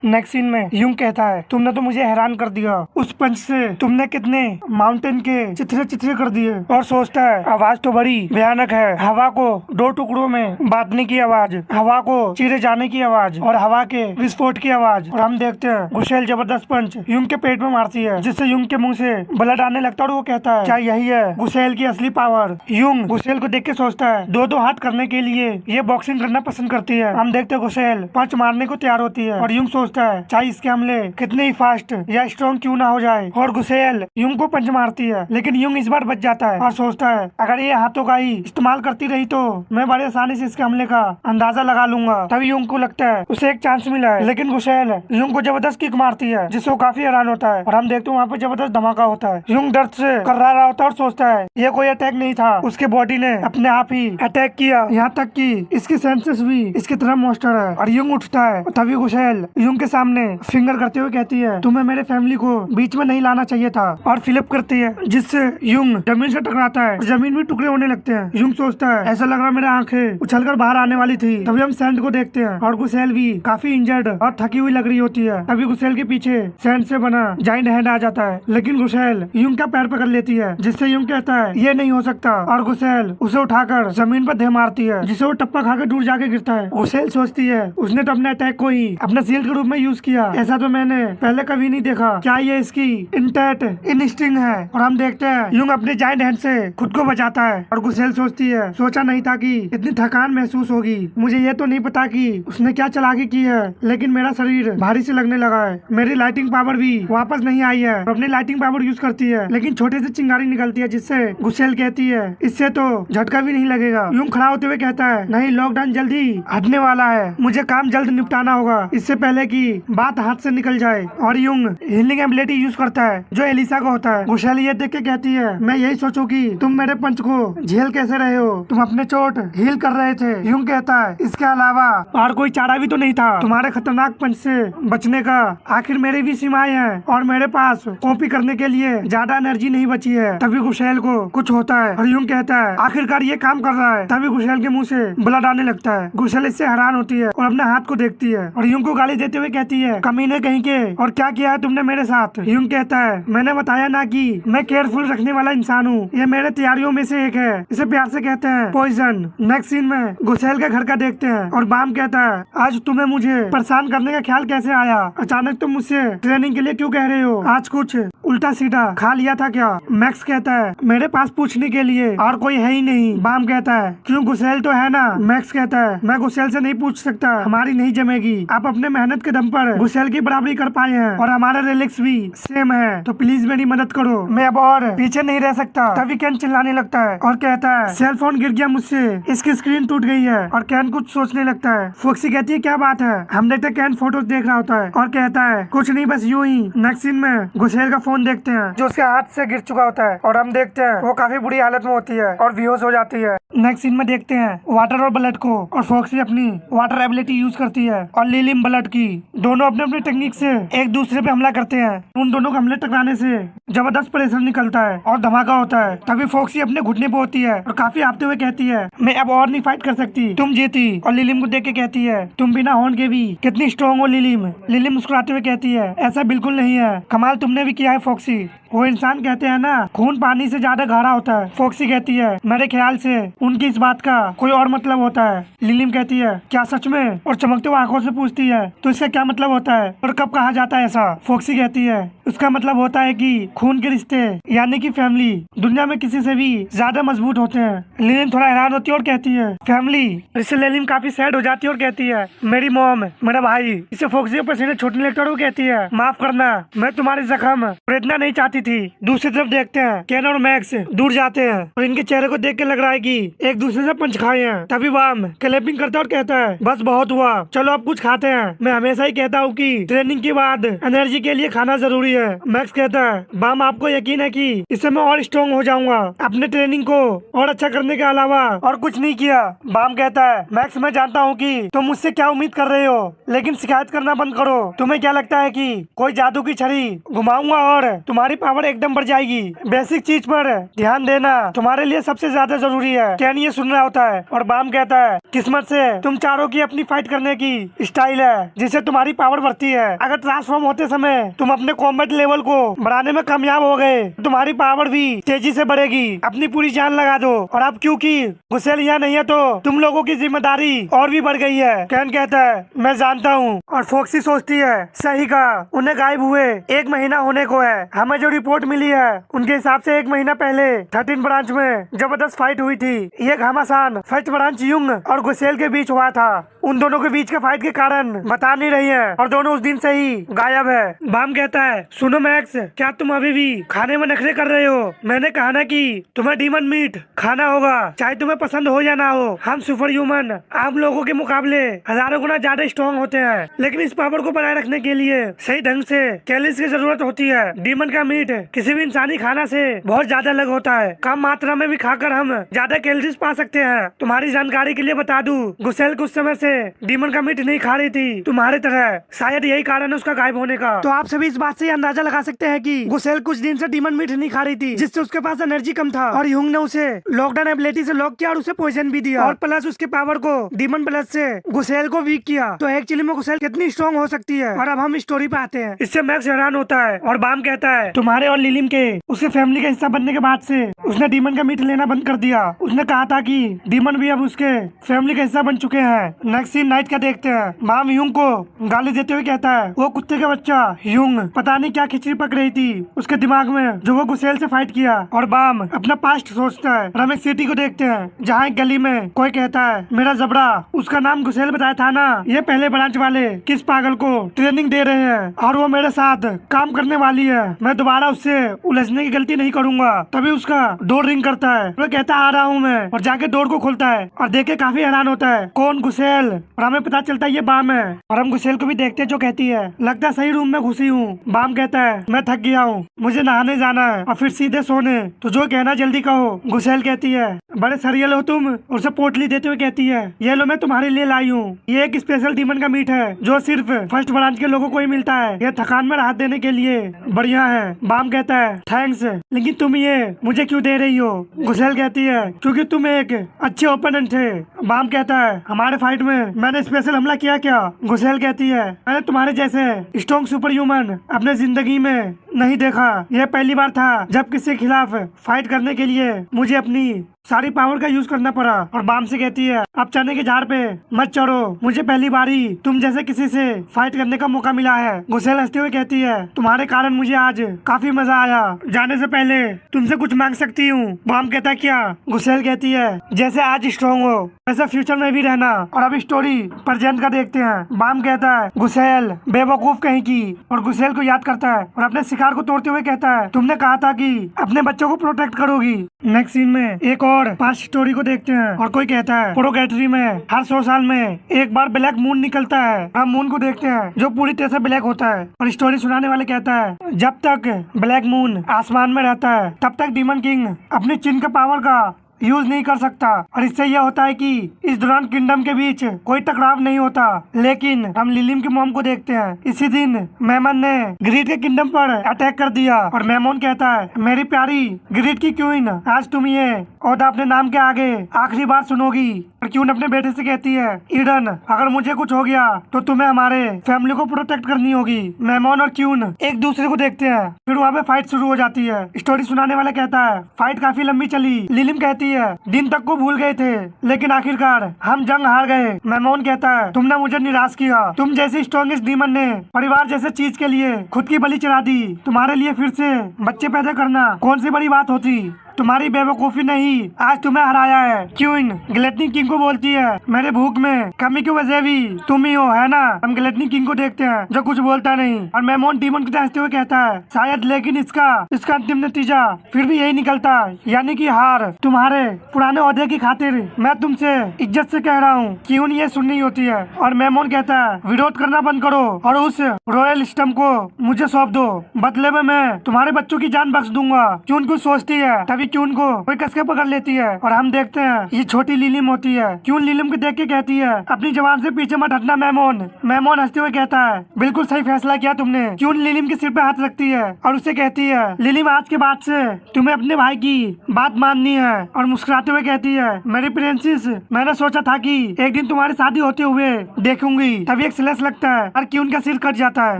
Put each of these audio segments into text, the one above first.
Next scene में यूं कहता है, तुमने तो मुझे हैरान कर दिया। उस पंच से तुमने कितने माउंटेन के चित्रे चित्रे कर दिए। और सोचता है आवाज तो बड़ी भयानक है, हवा को दो टुकड़ों में बांटने की आवाज, हवा को चीरे जाने की आवाज और हवा के विस्फोट की आवाज। और हम देखते हैं गुशेल जबरदस्त पंच यूं के पेट में मारती है, जिससे यूं के मुंह से ब्लड आने लगता है। और वो कहता है क्या यही है गुशेल की असली पावर। यूं गुशेल को देख के सोचता है दो हाथ करने के लिए ये बॉक्सिंग करना पसंद करती है। हम देखते हैं गुशेल पंच मारने को तैयार होती है और यूं सोचता है चाहे इसके हमले कितने ही फास्ट या स्ट्रॉन्ग क्यों ना हो जाए। और गुशेल यूं को पंच मारती है, लेकिन यूं इस बार बच जाता है और सोचता है अगर ये हाथों का ही इस्तेमाल करती रही तो मैं बड़े आसानी से इसके हमले का अंदाजा लगा लूंगा। तभी यूं को लगता है उसे एक चांस मिला है, लेकिन गुशेल यूं को जबरदस्त किक मारती है, जिससे वो काफी हैरान होता है। और हम देखते हैं वहाँ पे जबरदस्त धमाका होता है। यूं दर्द से कर्रा रहा होता है और सोचता है ये कोई अटैक नहीं था, उसके बॉडी ने अपने आप ही अटैक किया, यहाँ तक कि इसकी सेंसेस भी इसकी तरह मॉन्स्टर है। और यूं उठता है, तभी गुशेल यूं के सामने फिंगर करते हुए कहती है तुम्हें मेरे फैमिली को बीच में नहीं लाना चाहिए था। और फ्लिप करती है, जिससे यूं जमीन से टकराता है, जमीन भी टुकड़े होने लगते हैं। यूं सोचता है ऐसा लग रहा मेरी आंखें उछलकर बाहर आने वाली थी। तभी हम सैंड को देखते हैं और गुशेल भी काफी इंजर्ड और थकी हुई लग रही होती है। तभी गुशेल के पीछे सैंड से बना जाइंट हैंड आ जाता है, लेकिन गुशेल यूं का पैर पकड़ लेती है, जिससे यूं कहता है ये नहीं हो सकता। और गुशेल उसे उठाकर जमीन पर धे मारती है, जिसे वो टप्पा खाकर दूर जाके गिरता है। गुशेल सोचती है उसने तो अपने अटैक को ही अपने शील्ड के रूप में यूज किया, ऐसा तो मैंने पहले कभी नहीं देखा। क्या ये इसकी इंटेट इंस्टिंक्ट है। और हम देखते हैं यूं अपने जाइंट हैंड से खुद को बचाता है। और गुशेल सोचती है सोचा नहीं था कि इतनी थकान महसूस होगी। मुझे ये तो नहीं पता कि उसने क्या चालाकी की है, लेकिन मेरा शरीर भारी से लगने लगा है। मेरी लाइटिंग पावर भी वापस नहीं आई है। अपनी लाइटिंग पावर यूज करती है, लेकिन छोटे से चिंगारी निकलती है, जिससे गुशेल कहती है इससे तो झटका भी नहीं लगेगा। यूं खड़ा होते हुए कहता है नहीं, लॉकडाउन जल्दी हटने वाला है, मुझे काम जल्द निपटाना होगा इससे पहले कि बात हाथ से निकल जाए। और यूं हीलिंग एबिलिटी यूज करता है, जो एलिसा का होता है। गुशेल ये देख के कहती है मैं यही सोचूं कि तुम मेरे पंच को झेल कैसे रहे हो, तुम अपने चोट हील कर रहे थे। यूं कहता है इसके अलावा और कोई चारा भी तो नहीं था तुम्हारे खतरनाक पंच से बचने का। आखिर मेरी भी सीमाएं हैं और मेरे पास कॉपी करने के लिए ज्यादा एनर्जी नहीं बची है। तभी गुशेल को कुछ होता है और यूं कहता है आखिरकार ये काम कर रहा है। तभी गुशेल के मुंह से ब्लड आने लगता है। गुशेल इससे हैरान होती है और अपने हाथ को देखती है और यूं को गाली देते हुए कहती है कमीने कहीं के, और क्या किया है तुमने मेरे साथ। यूं कहता है मैंने बताया ना कि मैं केयरफुल रखने वाला इंसान हूँ, ये मेरे तैयारियों में से एक है, इसे प्यार से कहते हैं पॉइजन। नेक्स्ट सीन में गुशेल के घर का देखते हैं और बाम कहता है आज तुम्हें मुझे परेशान करने का ख्याल कैसे आया, अचानक तुम मुझसे ट्रेनिंग के लिए क्यों कह रहे हो, आज कुछ उल्टा सीधा खा लिया था क्या। मैक्स कहता है मेरे पास पूछने के लिए और कोई है ही नहीं। बाम कहता है क्यों, गुशेल तो है ना। मैक्स कहता है मैं गुशेल से नहीं पूछ सकता, हमारी नहीं जमेगी। आप अपने मेहनत के दम पर गुशेल की बराबरी कर पाए हैं और हमारे रिलिक्स भी सेम है, तो प्लीज मेरी मदद करो, मैं अब और पीछे नहीं रह सकता। तभी कैन चिल्लाने लगता है और कहता है सेल फोन गिर गया मुझसे, इसकी स्क्रीन टूट गई है। और कैन कुछ सोचने लगता है। फोक्सी कहती है क्या बात है। हम देखते हैं कैन फोटोज देख रहा होता है और कहता है कुछ नहीं, बस यूं ही। नेक्स्ट सीन में गुशेल का फोन देखते हैं जो उसके हाथ से गिर चुका होता है और हम देखते हैं वो काफी बुरी हालत में होती है और बेहोश हो जाती है। नेक्स्ट सीन में देखते हैं वाटर और ब्लड को, और फोक्सी अपनी वाटर एबिलिटी यूज करती है और लिलिम ब्लड की, दोनों अपने अपने टेक्निक से एक दूसरे पे हमला करते हैं। उन दोनों के हमले टकराने से जबरदस्त प्रेशर निकलता है और धमाका होता है। तभी फोक्सी अपने घुटने पे होती है और काफी हांफते हुए कहती है मैं अब और नहीं फाइट कर सकती, तुम जीती। और लिलिम को देख के कहती है तुम बिना हॉर्न के भी कितनी स्ट्रॉन्ग हो लिलिम। लिलिम मुस्कुराते हुए कहती है ऐसा बिल्कुल नहीं है, कमाल तुमने भी किया है फोक्सी। वो इंसान कहते हैं ना खून पानी से ज्यादा गाढ़ा होता है। फोक्सी कहती है मेरे ख्याल से उनकी इस बात का कोई और मतलब होता है। लिलिम कहती है क्या सच में, और चमकते हुए आंखों से पूछती है तो इसका क्या मतलब होता है और कब कहा जाता है ऐसा। फोक्सी कहती है उसका मतलब होता है कि खून के रिश्ते यानी कि फैमिली दुनिया में किसी से भी ज्यादा मजबूत होते हैं। लिलिम थोड़ा हैरान होती है और कहती है फैमिली। इससे लिलिम काफी सैड हो जाती है और कहती है मेरी मॉम, मेरा भाई। इसे फोक्सी पसीने छूटने लगता है और वो कहती है माफ करना, मैं तुम्हारे जख्म प्रेतना नहीं चाहती थी। दूसरी तरफ देखते हैं कैन और मैक्स दूर जाते हैं और इनके चेहरे को देख के लग रहा है कि एक दूसरे से पंच खाए हैं। तभी बाम क्लैपिंग करता है और कहता है बस बहुत हुआ, चलो अब कुछ खाते हैं। मैं हमेशा ही कहता हूँ कि ट्रेनिंग के बाद एनर्जी के लिए खाना जरूरी है। मैक्स कहता है बाम आपको यकीन है कि इससे मैं और स्ट्रॉन्ग हो जाऊंगा, अपने ट्रेनिंग को और अच्छा करने के अलावा और कुछ नहीं किया। बाम कहता है मैक्स मैं जानता हूँ कि तुम मुझसे क्या उम्मीद कर रहे हो, लेकिन शिकायत करना बंद करो। तुम्हें क्या लगता है कि कोई जादू की छड़ी घुमाऊंगा और तुम्हारी पावर एकदम बढ़ जाएगी। बेसिक चीज पर ध्यान देना तुम्हारे लिए सबसे ज्यादा जरूरी है। कैन ये सुन रहा होता है और बाम कहता है किस्मत से तुम चारों की अपनी फाइट करने की स्टाइल है जिससे तुम्हारी पावर बढ़ती है। अगर ट्रांसफॉर्म होते समय तुम अपने कॉम्बैट लेवल को बढ़ाने में कामयाब हो गए तो तुम्हारी पावर भी तेजी से बढ़ेगी। अपनी पूरी जान लगा दो। और अब क्योंकि गुसेल यहाँ नहीं है तो तुम लोगों की जिम्मेदारी और भी बढ़ गई है। कैन कहता है मैं जानता हूँ। और फोक्सी सोचती है सही कहा, उन्हें गायब हुए 1 महीना होने को है। हमें जो रिपोर्ट मिली है उनके हिसाब से 1 महीना पहले 13 ब्रांच में जबरदस्त फाइट हुई थी। ये घमासान फर्स्ट ब्रांच युंग और गुसेल के बीच हुआ था। उन दोनों के बीच के फाइट के कारण बता नहीं रही है और दोनों उस दिन से ही गायब है। बाम कहता है सुनो मैक्स, क्या तुम अभी भी खाने में नखरे कर रहे हो? मैंने कहा ना कि तुम्हें डीमन मीट खाना होगा, चाहे तुम्हें पसंद हो या ना हो। हम सुपर ह्यूमन आम लोगों के मुकाबले हजारों गुना ज्यादा स्ट्रॉन्ग होते हैं, लेकिन इस पावर को बनाए रखने के लिए सही ढंग से कैलोरीज की जरूरत होती है। डीमन का मीट किसी भी इंसानी खाना से बहुत ज्यादा अलग होता है। कम मात्रा में भी खाकर हम ज्यादा कैलोरीज पा सकते हैं। तुम्हारी जानकारी के लिए बता दूं, गुसेल कुछ समय से डीमन का मीट नहीं खा रही थी तुम्हारे तरह। शायद यही कारण है उसका गायब होने का। तो आप सभी इस बात से अंदाजा लगा सकते हैं कि गुसेल कुछ दिन से डीमन मीट नहीं खा रही थी, जिससे उसके पास एनर्जी कम था और युंग ने उसे लॉकडाउन एबिलिटी से लॉक किया और उसे पॉइजन भी दिया और प्लस उसके पावर को डीमन प्लस से गुसेल को वीक किया। तो एक्चुअली में गुसेल कितनी स्ट्रॉन्ग हो सकती है। और अब हम स्टोरी पे आते हैं। इससे मैक्स हैरान होता है और बाम कहता है तुम्हारे और लिलिम के उसके फैमिली का हिस्सा बनने के बाद से उसने डीमन का मीट लेना बंद कर दिया। उसने कहा था कि डीमन भी अब उसके फैमिली का हिस्सा बन चुके हैं। नेक्स्ट सीन नाइट का देखते हैं। बाम युंग को गाली देते हुए कहता है वो कुत्ते का बच्चा युंग पता नहीं क्या खिचड़ी पक रही थी उसके दिमाग में जो वो गुसेल से फाइट किया। और बाम अपना पास्ट सोचता है। और हम एक सिटी को देखते हैं जहाँ एक गली में कोई कहता है मेरा जबड़ा, उसका नाम गुसेल बताया था ना, ये पहले ब्रांच वाले किस पागल को ट्रेनिंग दे रहे हैं और वो मेरे साथ काम करने वाली है। मैं दोबारा उससे उलझने की गलती नहीं करूंगा। तभी उसका डोर रिंग करता है। वो कहता आ रहा हूँ मैं, और जाके डोर को खोलता है और देख के काफी हैरान होता है कौन गुसेल। और हमें पता चलता है ये बाम है। और हम गुसेल को भी देखते हैं जो कहती है लगता है सही रूम में घुसी हूँ। बाम कहता है मैं थक गया हूँ, मुझे नहाने जाना है और फिर सीधे सोने। तो जो कहना जल्दी कहो। गुसेल कहती है बड़े सरियल हो तुम। उसे पोटली देते हुए कहती है ये लो मैं तुम्हारे लिए लाई हूँ। ये एक स्पेशल डीमन का मीट है जो सिर्फ फर्स्ट ब्रांच के लोगों को ही मिलता है। ये थकान में राहत देने के लिए बढ़िया है। बाम कहता है थैंक्स, लेकिन तुम ये मुझे क्यों दे रही हो? गुसेल कहती है क्योंकि तुम एक अच्छे ओपोनेंट थे। बाम कहता है हमारे फाइट में मैंने स्पेशल हमला किया क्या? गुसेल कहती है मैंने तुम्हारे जैसे स्ट्रॉन्ग सुपर ह्यूमन अपने जिंदगी में नहीं देखा। यह पहली बार था जब किसी के खिलाफ फाइट करने के लिए मुझे अपनी सारी पावर का यूज करना पड़ा। और बाम से कहती है अब चने के झाड़ पे मत चढ़ो, मुझे पहली बार ही तुम जैसे किसी से फाइट करने का मौका मिला है। गुसेल हंसते हुए कहती है तुम्हारे कारण मुझे आज काफी मजा आया। जाने से पहले तुमसे कुछ मांग सकती हूँ? बाम कहता है क्या? गुसेल कहती है जैसे आज स्ट्रॉन्ग हो वैसे फ्यूचर में भी रहना। और अब स्टोरी प्रेजेंट का देखते हैं। बाम कहता है गुसेल बेवकूफ कहीं की। और गुसेल को याद करता है और अपने शिकार को तोड़ते हुए कहता है तुमने कहा था कि अपने बच्चों को प्रोटेक्ट करोगी। नेक्स्ट सीन में एक और पास्ट स्टोरी को देखते हैं और कोई कहता है प्रोगेटरी में हर 100 साल में एक बार ब्लैक मून निकलता है। हम मून को देखते हैं जो पूरी तरह से ब्लैक होता है। और स्टोरी सुनाने वाले कहता है जब तक ब्लैक मून आसमान में रहता है तब तक डीमन किंग अपनी चिन्ह के पावर का यूज नहीं कर सकता। और इससे यह होता है कि इस दौरान किंगडम के बीच कोई टकराव नहीं होता। लेकिन हम लिलिम की मॉम को देखते हैं। इसी दिन मेमन ने ग्रीड के किंगडम पर अटैक कर दिया और मेमोन कहता है मेरी प्यारी ग्रीड की क्वीन, आज तुम ये ओहदा अपने नाम के आगे आखिरी बार सुनोगी। और क्वीन अपने बेटे से कहती है ईडन अगर मुझे कुछ हो गया तो तुम्हें हमारे फैमिली को प्रोटेक्ट करनी होगी। मेमोन और क्वीन एक दूसरे को देखते हैं। फिर वहाँ पे फाइट शुरू हो जाती है। स्टोरी सुनाने वाला कहता है फाइट काफी लंबी चली। लिलिम कहती है दिन तक को भूल गए थे लेकिन आखिरकार हम जंग हार गए। मेमोन कहता है तुमने मुझे निराश किया। तुम जैसी स्ट्रॉन्गेस्ट डीमन ने परिवार जैसे चीज के लिए खुद की बलि चढ़ा दी। तुम्हारे लिए फिर से बच्चे पैदा करना कौन सी बड़ी बात होती? तुम्हारी बेवकूफी ने ही आज तुम्हें हराया है। क्वीन ग्लेटनी किंग को बोलती है मेरे भूख में कमी की वजह भी तुम ही हो, है ना? हम ग्लेटनी किंग को देखते हैं जो कुछ बोलता नहीं। और मेमोन डीमन को हंसते हुए कहता है शायद, लेकिन इसका अंतिम नतीजा फिर भी यही निकलता है, यानी कि हार। तुम्हारे पुराने ओहदे की खातिर मैं तुमसे इज्जत से कह रहा हूँ। क्वीन ये सुननी होती है और मेमोन कहता है विरोध करना बंद करो और उस रॉयल स्टम्प को मुझे सौंप दो। बदले में मैं तुम्हारे बच्चों की जान बख्श दूंगा। क्वीन कुछ सोचती है तभी क्यून को कोई कसके पकड़ लेती है और हम देखते हैं ये छोटी लीलिम होती है। क्यून लीलिम को देख के कहती है अपनी जवान से पीछे मत हटना मेमोन। मेमोन हंसते हुए कहता है बिल्कुल सही फैसला किया तुमने। क्यून लीलिम के सिर पे हाथ रखती है और उससे कहती है लीलिम आज के बाद से तुम्हें अपने भाई की बात माननी है। और मुस्कुराते हुए कहती है मेरी प्रिंसेस, मैंने सोचा था कि एक दिन तुम्हारी शादी होते हुए देखूंगी। तभी एक स्लैश लगता है और क्यून का सिर कट जाता है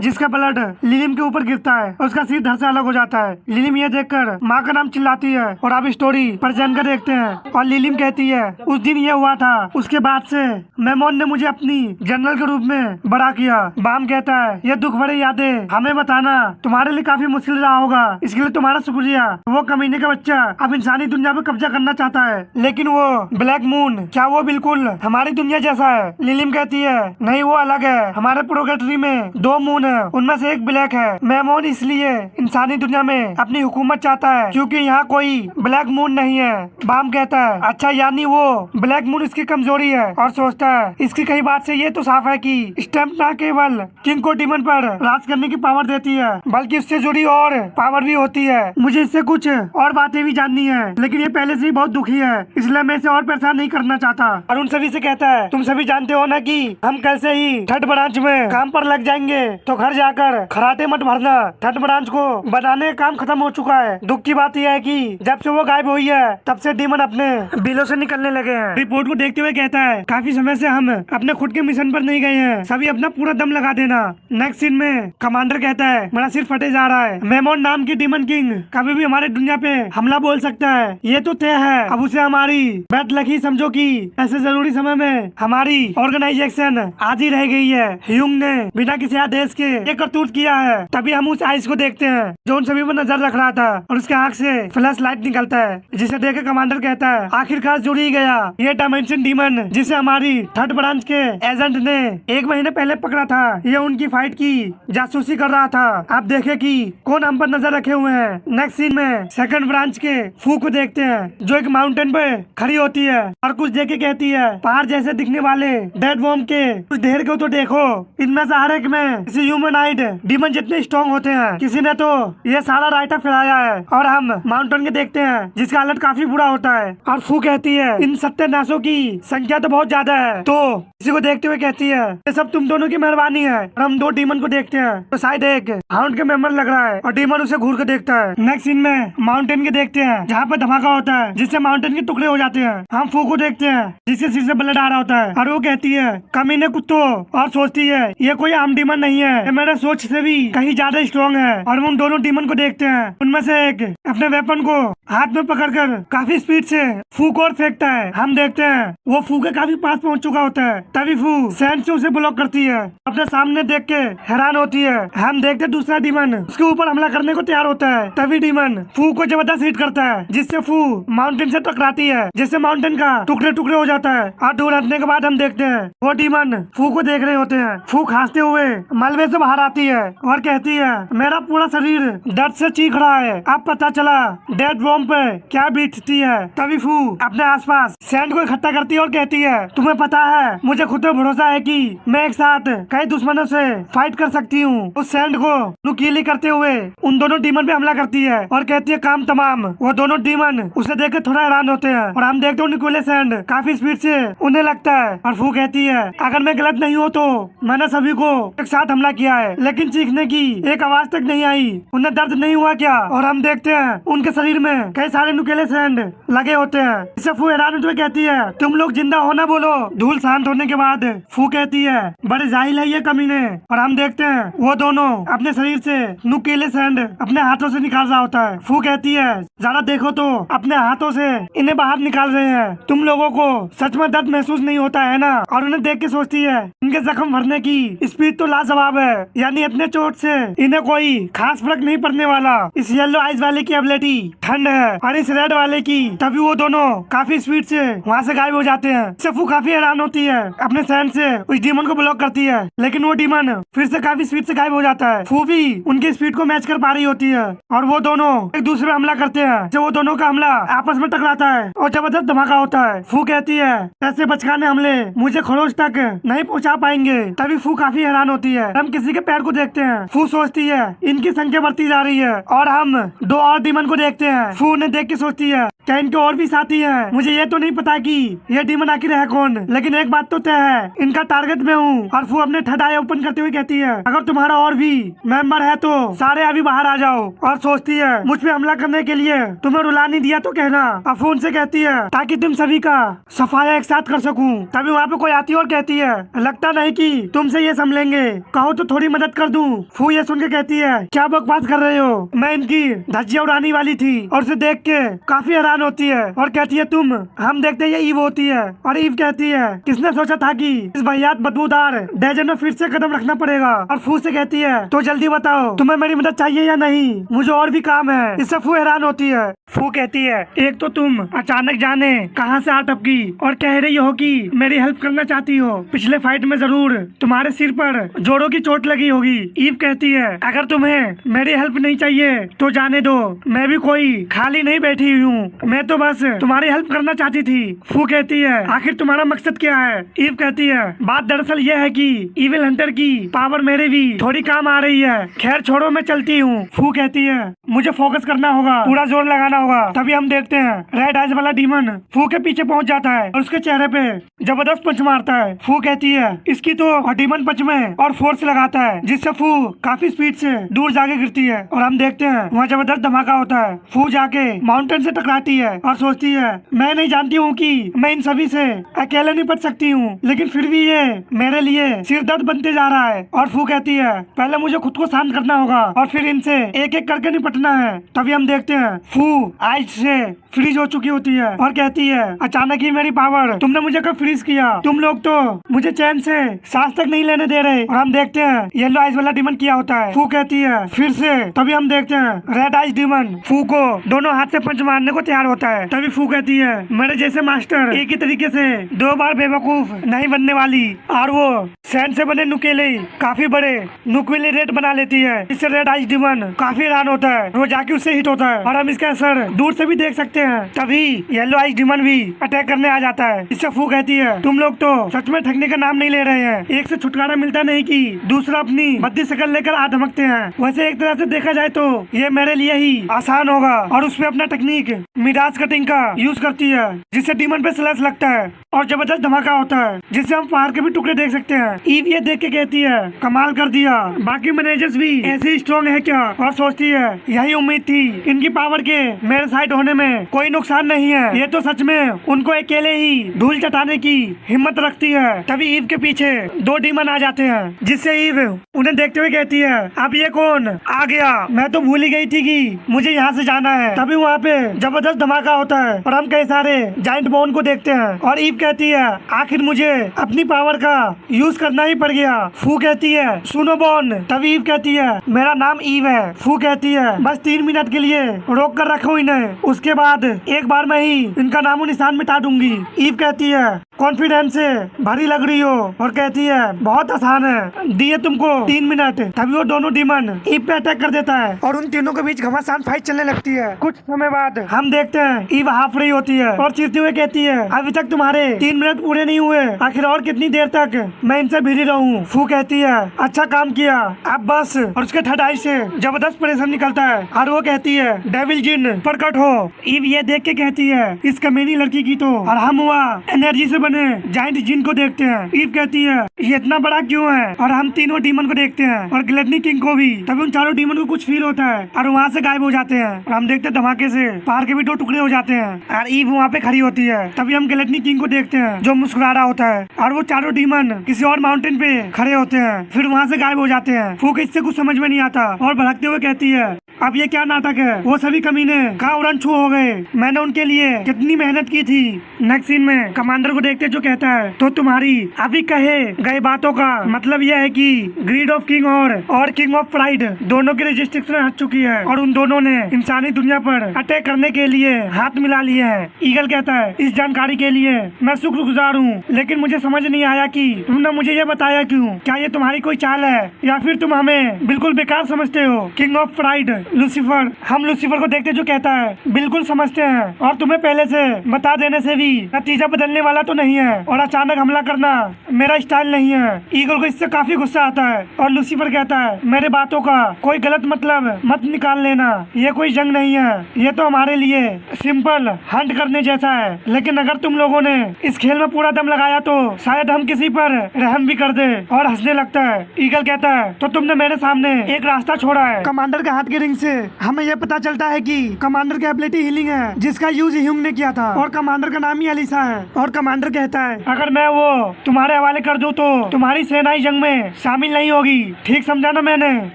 जिसका ब्लड लीलिम के ऊपर गिरता है और उसका सिर धड़ से अलग हो जाता है। लीलिम ये देखकर माँ का नाम चिल्लाती है और अब स्टोरी पर जानकर देखते हैं। और लीलिम कहती है उस दिन ये हुआ था, उसके बाद से मेमोन ने मुझे अपनी जनरल के रूप में बड़ा किया। बाम कहता है ये दुख भरी यादें हमें बताना तुम्हारे लिए काफी मुश्किल रहा होगा, इसके लिए तुम्हारा शुक्रिया। वो कमीने का बच्चा अब इंसानी दुनिया पे कब्जा करना चाहता है, लेकिन वो ब्लैक मून क्या वो बिल्कुल हमारी दुनिया जैसा है? लीलिम कहती है नहीं वो अलग है, हमारे प्रोगेटरी में 2 मून है, उनमें से एक ब्लैक है। मेमोन इसलिए इंसानी दुनिया में अपनी हुकूमत चाहता है क्योंकि यहाँ कोई ब्लैक मून नहीं है। बाम कहता है अच्छा यानी वो ब्लैक मून इसकी कमजोरी है और सोचता है इसकी कई बात से ये तो साफ है कि स्टैम्प न केवल किंग को डीमन पर राज करने की पावर देती है बल्कि उससे जुड़ी और पावर भी होती है। मुझे इससे कुछ और बातें भी जाननी है, लेकिन ये पहले से ही बहुत दुखी है इसलिए मैं इसे और परेशान नहीं करना चाहता। और उन सभी से कहता है तुम सभी जानते हो ना कि हम कल से ही थर्ड ब्रांच में काम पर लग जाएंगे, तो घर जाकर खराटे मत भरना। थर्ड ब्रांच को बनाने का काम खत्म हो चुका है। दुख की बात यह है कि जब से वो गायब हुई है तब से डीमन अपने बिलों से निकलने लगे हैं। रिपोर्ट को देखते हुए कहता है काफी समय से हम अपने खुद के मिशन पर नहीं गए हैं, सभी अपना पूरा दम लगा देना। नेक्स्ट सीन में कमांडर कहता है मेरा सिर फटे जा रहा है, मेमोन नाम की डीमन किंग कभी भी हमारे दुनिया पे हमला बोल सकता है, ये तो तय है। अब उसे हमारी बैड लक ही समझो कि ऐसे जरूरी समय में हमारी ऑर्गेनाइजेशन आज ही रह गई है। ह्यूंग ने बिना किसी आदेश के ये करतूत किया है। तभी हम उस आइस को देखते हैं जो उन सभी पर नजर रख रहा था और उसके आंख से फ्लैश लाइट निकलता है, जिसे देख के कमांडर कहता है आखिरकार जुड़ ही गया ये डायमेंशन डीमन जिसे हमारी थर्ड ब्रांच के एजेंट ने 1 महीने पहले पकड़ा था। ये उनकी फाइट की जासूसी कर रहा था। आप देखे कि कौन हम पर नजर रखे हुए हैं। नेक्स्ट सीन में सेकंड ब्रांच के फू को देखते हैं जो एक माउंटेन पे खड़ी होती है और कुछ देख के कहती है पहाड़ जैसे दिखने वाले डेड वॉर्म के कुछ ढेर को तो देखो, इनमें से हर एक में किसी ह्यूमनाइड डीमन जितने स्ट्रॉन्ग होते हैं, किसी ने तो ये सारा राइटर फैलाया है। और हम माउंटेन के देखते हैं जिसका हालत काफी बुरा होता है। और फू कहती है इन सत्यानाशों की संख्या तो बहुत ज्यादा है, तो इसी को देखते हुए कहती है ये सब तुम दोनों की मेहरबानी है। और हम 2 डीमन को देखते हैं तो शायद एक हाउंड के मेंबर लग रहा है और डीमन उसे घूर के देखता है। नेक्स्ट सीन में माउंटेन के देखते हैं जहाँ पर धमाका होता है जिससे माउंटेन के टुकड़े हो जाते हैं। हम फू को देखते हैं जिससे सिर से ब्लड आ रहा होता है और वो कहती है कमीने कुत्तों, और सोचती है ये कोई आम डीमन नहीं है, ये मेरे सोच से भी कहीं ज्यादा स्ट्रॉन्ग है। और हम उन दोनों डीमन को देखते हैं, उनमें से एक अपने वेपन को हाथ में पकड़कर काफी स्पीड से फू को और फेंकता है। हम देखते हैं वो फू के काफी पास पहुंच चुका होता है। तभी फू सैंड से उसे ब्लॉक करती है, अपने सामने देख के हैरान होती है। हम देखते दूसरा डीमन उसके ऊपर हमला करने को तैयार होता है। तभी डीमन फू को जबरदस्त हिट करता है जिससे फू माउंटेन से टकराती है, जिससे माउंटेन का टुकड़े टुकड़े हो जाता है। और दूर हटने के बाद हम देखते हैं वो डीमन फू को देख रहे होते हैं। फू खांसते हुए मलबे से बाहर आती है और कहती है मेरा पूरा शरीर दर्द से चीख रहा है। अब पता चला डेड वॉर्म पे क्या बीतती है। तभी फू अपने आसपास सैंड को इकट्ठा करती है और कहती है तुम्हें पता है मुझे खुद पे भरोसा है कि मैं एक साथ कई दुश्मनों से फाइट कर सकती हूँ। उस सैंड को नुकीली करते हुए उन दोनों डीमन पे हमला करती है और कहती है काम तमाम। वो दोनों डीमन उसे देख के थोड़ा हैरान होते हैं और हम देखते हैं नुकीले सैंड काफी स्पीड से उन्हें लगता है। और फू कहती है अगर मैं गलत नहीं हूँ तो मैंने सभी को एक साथ हमला किया है, लेकिन चीखने की एक आवाज तक नहीं आई। उन्हें दर्द नहीं हुआ क्या? और हम देखते हैं उनके शरीर में कई सारे नुकीले सैंड लगे होते हैं। इससे फू हैरान होते हुए कहती है तुम लोग जिंदा हो ना? बोलो। धूल शांत होने के बाद फू कहती है बड़े जाहिल है ये कमीने। और हम देखते हैं वो दोनों अपने शरीर से नुकीले सैंड अपने हाथों से निकाल रहा होता है। फू कहती है जरा देखो तो अपने हाथों से इन्हें बाहर निकाल रहे हैं। तुम लोगों को सच में दर्द महसूस नहीं होता है ना? और उन्हें देख के सोचती है इनके जख्म भरने की स्पीड तो लाजवाब है, यानी इतने चोट से इन्हें कोई खास फर्क नहीं पड़ने वाला। इस येलो आइस वाले की एबिलिटी ठंड है और इस रेड वाले की। तभी वो दोनों काफी स्पीड से वहाँ से गायब हो जाते हैं। इससे फू काफी हैरान होती है, अपने सैंड से उस डीमन को ब्लॉक करती है, लेकिन वो डीमन फिर से काफी स्पीड से गायब हो जाता है। फू भी उनकी स्पीड को मैच कर पा रही होती है और वो दोनों एक दूसरे पे हमला करते हैं। जब वो दोनों का हमला आपस में टकराता है और जबरदस्त धमाका होता है। फू कहती है ऐसे बचकाने हमले मुझे खरोच तक नहीं पहुंचा पाएंगे। तभी फू काफी हैरान होती है। हम किसी के पैर को देखते हैं। फू सोचती है इनकी संख्या बढ़ती जा रही है और हम 2 और डीमन को देखते हैं। फू उन्हें देख के सोचती है क्या इनके और भी साथी हैं। मुझे ये तो नहीं पता कि ये डीमन आखिर है कौन, लेकिन एक बात तो तय है, इनका टारगेट मैं हूँ। और फू अपने थर्ड आई ओपन करते हुए कहती है अगर तुम्हारा और भी मेंबर है तो सारे अभी बाहर आ जाओ। और सोचती है मुझ पे हमला करने के लिए तुम्हें रुला नहीं दिया तो कहना। अब फू उनसे कहती है ताकि तुम सभी का सफाया एक साथ कर सकूं। तभी वहाँ पे कोई आती है और कहती है लगता नहीं कि तुमसे ये संभलेंगे, कहो तो थोड़ी मदद कर दूं। फू ये सुन के कहती है क्या बकवास कर रहे हो, मैं इनकी धज्जियां उड़ाने वाली थी। और उसे देख के काफी हैरान होती है और कहती है तुम, हम देखते ये ईव होती है। और ईव कहती है किसने सोचा था कि इस भैयात बदबूदार डेजर्ट में फिर से कदम रखना पड़ेगा। और फू से कहती है तो जल्दी बताओ तुम्हें मेरी मदद चाहिए या नहीं, मुझे और भी काम है। इससे फू हैरान होती है। फू कहती है एक तो तुम अचानक जाने कहां से आ टपकी और कह रही हो कि मेरी हेल्प करना चाहती हो। पिछले फाइट में जरूर तुम्हारे सिर पर जोड़ों की चोट लगी होगी। ईव कहती है अगर तुम्हें मेरी हेल्प नहीं चाहिए तो जाने दो, मैं भी कोई खाली नहीं बैठी हुई हूँ, मैं तो बस तुम्हारी हेल्प करना चाहती थी। फू कहती है आखिर तुम्हारा मकसद क्या है। ईव कहती है बात दरअसल यह है कि इविल हंटर की पावर मेरे भी थोड़ी काम आ रही है। खैर छोड़ो मैं चलती हूँ। फू कहती है मुझे फोकस करना होगा, पूरा जोर लगाना होगा। तभी हम देखते हैं रेड आइज वाला डीमन फू के पीछे पहुंच जाता है और उसके चेहरे पे जबरदस्त पंच मारता है। फू कहती है इसकी तो डीमन पंच में और फोर्स लगाता है जिससे फू काफी स्पीड से दूर जाके गिरती है। और हम देखते हैं वहाँ जबरदस्त धमाका होता है। फू जाके माउंटेन से टकराती है और सोचती है मैं नहीं जानती हूँ कि मैं इन सभी से अकेले निपट सकती हूँ, लेकिन फिर भी ये मेरे लिए सिरदर्द बनते जा रहा है। और फू कहती है पहले मुझे खुद को शांत करना होगा और फिर इनसे एक एक करके निपटना है। तभी हम देखते हैं फू आइस से फ्रीज हो चुकी होती है और कहती है अचानक ही मेरी पावर, तुमने मुझे कब फ्रीज किया, तुम लोग तो मुझे चैन से सांस तक नहीं लेने दे रहे। और हम देखते हैं येलो आइस वाला डीमन किया होता है। फू कहती है फिर से। तभी हम देखते हैं रेड आइस डीमन फू को दोनों हाथ से पंच मारने को तैयार होता है। तभी फू कहती है मेरे जैसे मास्टर एक ही तरीके से 2 बार बेवकूफ नहीं बनने वाली। और वो सैंड से बने नुकेले काफी बड़े नुकीले रेड बना लेती है। इससे रेड आइस डीमन काफी हैरान होता है, वो जाके उससे हिट होता है और हम इसका असर दूर से भी देख सकते हैं। तभी येलो आइस डीमन भी अटैक करने आ जाता है। इससे फू कहती है तुम लोग तो सच में ठगने का नाम नहीं ले रहे हैं, एक से छुटकारा मिलता नहीं कि दूसरा अपनी बद्दी शकल लेकर आ धमकते हैं। वैसे एक तरह से देखा जाए तो ये मेरे लिए ही आसान होगा। और उसमें अपना टेक्निक मिडास कटिंग का यूज करती है जिससे डीमन पे स्लैश लगता है और जबरदस्त धमाका होता है जिससे हम पहाड़ के भी टुकड़े देख सकते हैं। ईव ये देख के कहती है कमाल कर दिया, बाकी मैनेजर्स भी ऐसे स्ट्रॉन्ग है क्या। और सोचती है यही उम्मीद थी, इनकी पावर के मेरे साइड होने में कोई नुकसान नहीं है, ये तो सच में उनको अकेले ही धूल चटाने की हिम्मत रखती है। तभी ईव के पीछे 2 डीमन आ जाते हैं जिससे ईव उन्हें देखते हुए कहती है अब ये कौन आ गया, मैं तो भूल ही गई थी कि मुझे यहाँ से जाना है। तभी वहाँ पे जबरदस्त धमाका होता है और हम कई सारे जाइंट बोन को देखते हैं। और ईव कहती है आखिर मुझे अपनी पावर का यूज करना ही पड़ गया। फू कहती है सुनो बोन। तभी ईव कहती है मेरा नाम ईव है। फू कहती है बस 3 मिनट के लिए रोक कर रखो इन्हें, उसके बाद एक बार में ही इनका नामो निशान मिटा दूंगी। ईव कहती है कॉन्फिडेंस से भरी लग रही हो और कहती है बहुत आसान है, दिए तुमको 3 मिनट। तभी वो दोनों डीमन ईव पे अटैक कर देता है और उन तीनों के बीच घमासान फाइट चलने लगती है। कुछ समय बाद हम देखते हैं ईव हाफ रही होती है और चिढ़ती हुई कहती है अभी तक तुम्हारे 3 मिनट पूरे नहीं हुए, आखिर और कितनी देर तक मैं इनसे भिड़ी रहूं। फू कहती है अच्छा काम किया अब बस। और उसके थर्ड आई से जबरदस्त प्रेशर निकलता है और वो कहती है डेविल जिन प्रकट हो। ईव ये देख के कहती है इस कमीनी लड़की की तो और हम हुआ एनर्जी से बने जाइंट जिन को देखते हैं। ईव कहती है ये इतना बड़ा क्यों है और हम तीनों डीमन को देखते हैं और ग्लटनी किंग को भी। तभी उन चारों डीमन को कुछ फील होता है और वहाँ से गायब हो जाते हैं और हम देखते हैं धमाके से पहाड़ के भी 2 टुकड़े हो जाते हैं और ईव वहाँ पे खड़ी होती है। तभी हम ग्लटनी किंग को देखते हैं जो मुस्कुरा रहा होता है और वो चारों डीमन किसी और माउंटेन पे खड़े होते हैं, फिर वहाँ से गायब हो जाते हैं। फूक इससे कुछ समझ में नहीं आता और भड़कते हुए कहती है अब ये क्या नाटक है, वो सभी कमीने कहाँ उड़न छू हो गए, मैंने उनके लिए कितनी मेहनत की थी। नेक्स्ट सीन में कमांडर को देखते जो कहता है तो तुम्हारी अभी कहे गए बातों का मतलब यह है कि ग्रीड ऑफ किंग और किंग ऑफ प्राइड दोनों की रजिस्ट्रेशन हट चुकी है और उन दोनों ने इंसानी दुनिया पर अटैक करने के लिए हाथ मिला लिए हैं। ईगल कहता है इस जानकारी के लिए मैं शुक्रगुजार हूँ, लेकिन मुझे समझ नहीं आया कि तुमने मुझे ये बताया क्यों। क्या ये तुम्हारी कोई चाल है या फिर तुम हमें बिल्कुल बेकार समझते हो। किंग ऑफ प्राइड लूसीफर, हम लूसीफर को देखते जो कहता है बिल्कुल समझते हैं और तुम्हें पहले से बता देने से भी नतीजा बदलने वाला तो नहीं है और अचानक हमला करना मेरा स्टाइल नहीं है। ईगल को इससे काफी गुस्सा आता है और लूसीफर कहता है मेरे बातों का कोई गलत मतलब मत निकाल लेना, ये कोई जंग नहीं है, ये तो हमारे लिए सिंपल हंट करने जैसा है, लेकिन अगर तुम लोगों ने इस खेल में पूरा दम लगाया तो शायद हम किसी पर रहम भी कर दे। और हंसने लगता है। ईगल कहता है तो तुमने मेरे सामने एक रास्ता छोड़ा है। कमांडर के हाथ के रिंग से हमें यह पता चलता है कि कमांडर की एबिलिटी हीलिंग है जिसका यूज ह्यूंग ने किया था और कमांडर का नाम ही अलीसा है। और कमांडर कहता है अगर मैं वो तुम्हारे हवाले कर दूं तो तुम्हारी सेना जंग में शामिल नहीं होगी, ठीक समझा ना मैंने।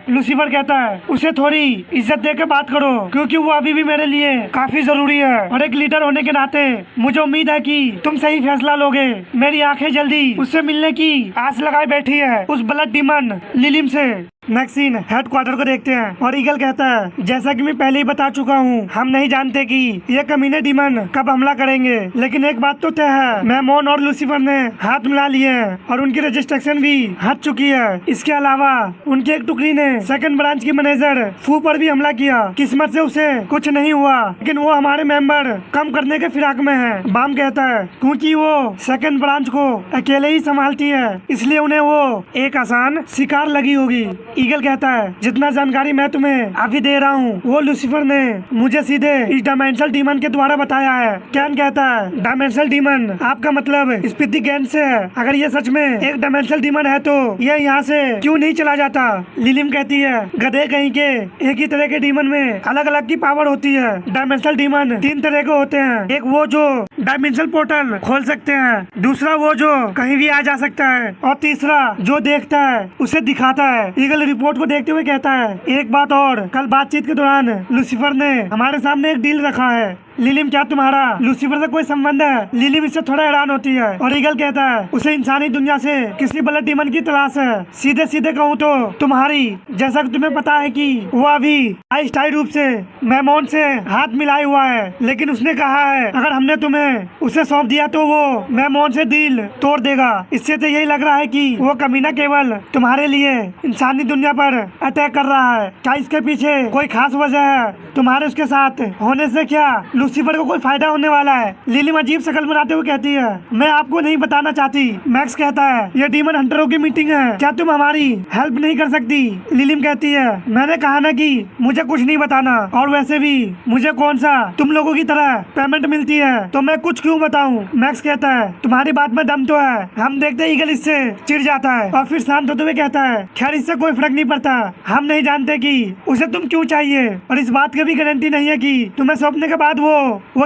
लूसीफर कहता है उसे थोड़ी इज्जत दे के बात करो क्योंकि वो अभी भी मेरे लिए काफी जरूरी है और एक लीडर होने के नाते मुझे उम्मीद है कि तुम सही फैसला लोगे। मेरी आंखें जल्दी उससे मिलने की आस लगाए बैठी है, उस ब्लड डीमन लिलिम से। नेक्स्ट सीन हेडक्वार्टर को देखते हैं और ईगल कहता है जैसा कि मैं पहले ही बता चुका हूँ हम नहीं जानते कि ये कमीने डीमन कब हमला करेंगे, लेकिन एक बात तो तय है मैमोन और लूसीफर ने हाथ मिला लिए हैं और उनकी रजिस्ट्रेशन भी हट चुकी है। इसके अलावा उनकी एक टुकड़ी ने सेकंड ब्रांच की मैनेजर फू पर भी हमला किया। किस्मत से उसे कुछ नहीं हुआ, लेकिन वो हमारे मेंबर कम करने के फिराक में है। बाम कहता है क्योंकि वो सेकंड ब्रांच को अकेले ही संभालती है इसलिए उन्हें वो एक आसान शिकार लगी होगी। ईगल कहता है जितना जानकारी मैं तुम्हें अभी दे रहा हूँ वो लूसीफर ने मुझे सीधे इस डायमेंशनल डीमन के द्वारा बताया है। कैन कहता है डायमेंशनल डीमन आपका मतलब स्पीति गैंड से है, अगर ये सच में एक डायमेंशनल डीमन है तो ये यहाँ से क्यों नहीं चला जाता। लिलिम कहती है गधे कहीं के, एक ही तरह के डीमन में अलग अलग की पावर होती है। डायमेंशनल डीमन 3 तरह के होते हैं, एक वो जो डायमेंशनल पोर्टल खोल सकते हैं, दूसरा वो जो कहीं भी आ जा सकता है और तीसरा जो देखता है उसे दिखाता है। ईगल रिपोर्ट को देखते हुए कहता है एक बात और, कल बातचीत के दौरान लूसीफर ने हमारे सामने एक डील रखा है। लिलिम क्या तुम्हारा लूसीफर से कोई संबंध है? लिलिम इससे थोड़ा हैरान होती है और ईगल कहता है उसे इंसानी दुनिया से किसी ब्लड डीमन की तलाश है। सीधे सीधे कहूँ तो तुम्हारी, जैसा कि तुम्हें पता है कि वो अभी अस्थायी रूप से मैमोन से हाथ मिलाए हुआ है, लेकिन उसने कहा है अगर हमने तुम्हें उसे सौंप दिया तो वो मैमोन से डील तोड़ देगा। इससे तो यही लग रहा है कि वो कमीना केवल तुम्हारे लिए इंसानी दुनिया पर अटैक कर रहा है। क्या इसके पीछे कोई खास वजह है? तुम्हारे उसके साथ होने से क्या लूसीफर को कोई फायदा होने वाला है? लिलिम अजीब शक्ल बनाते हुए कहती है मैं आपको नहीं बताना चाहती। मैक्स कहता है ये डीमन हंटरों की मीटिंग है, क्या तुम हमारी हेल्प नहीं कर सकती? लिलिम कहती है मैंने कहा ना कि मुझे कुछ नहीं बताना, और वैसे भी मुझे कौन सा तुम लोगों की तरह पेमेंट मिलती है तो मैं कुछ क्यों बताऊं। मैक्स कहता है तुम्हारी बात में दम तो है। हम देखते ईगल इससे चिढ़ जाता है और फिर शांत होते हुए कहता है खैर इससे कोई फर्क नहीं पड़ता, हम नहीं जानते कि उसे तुम क्यों चाहिए और इस बात की भी गारंटी नहीं है कि तुम्हें सौंपने के बाद वो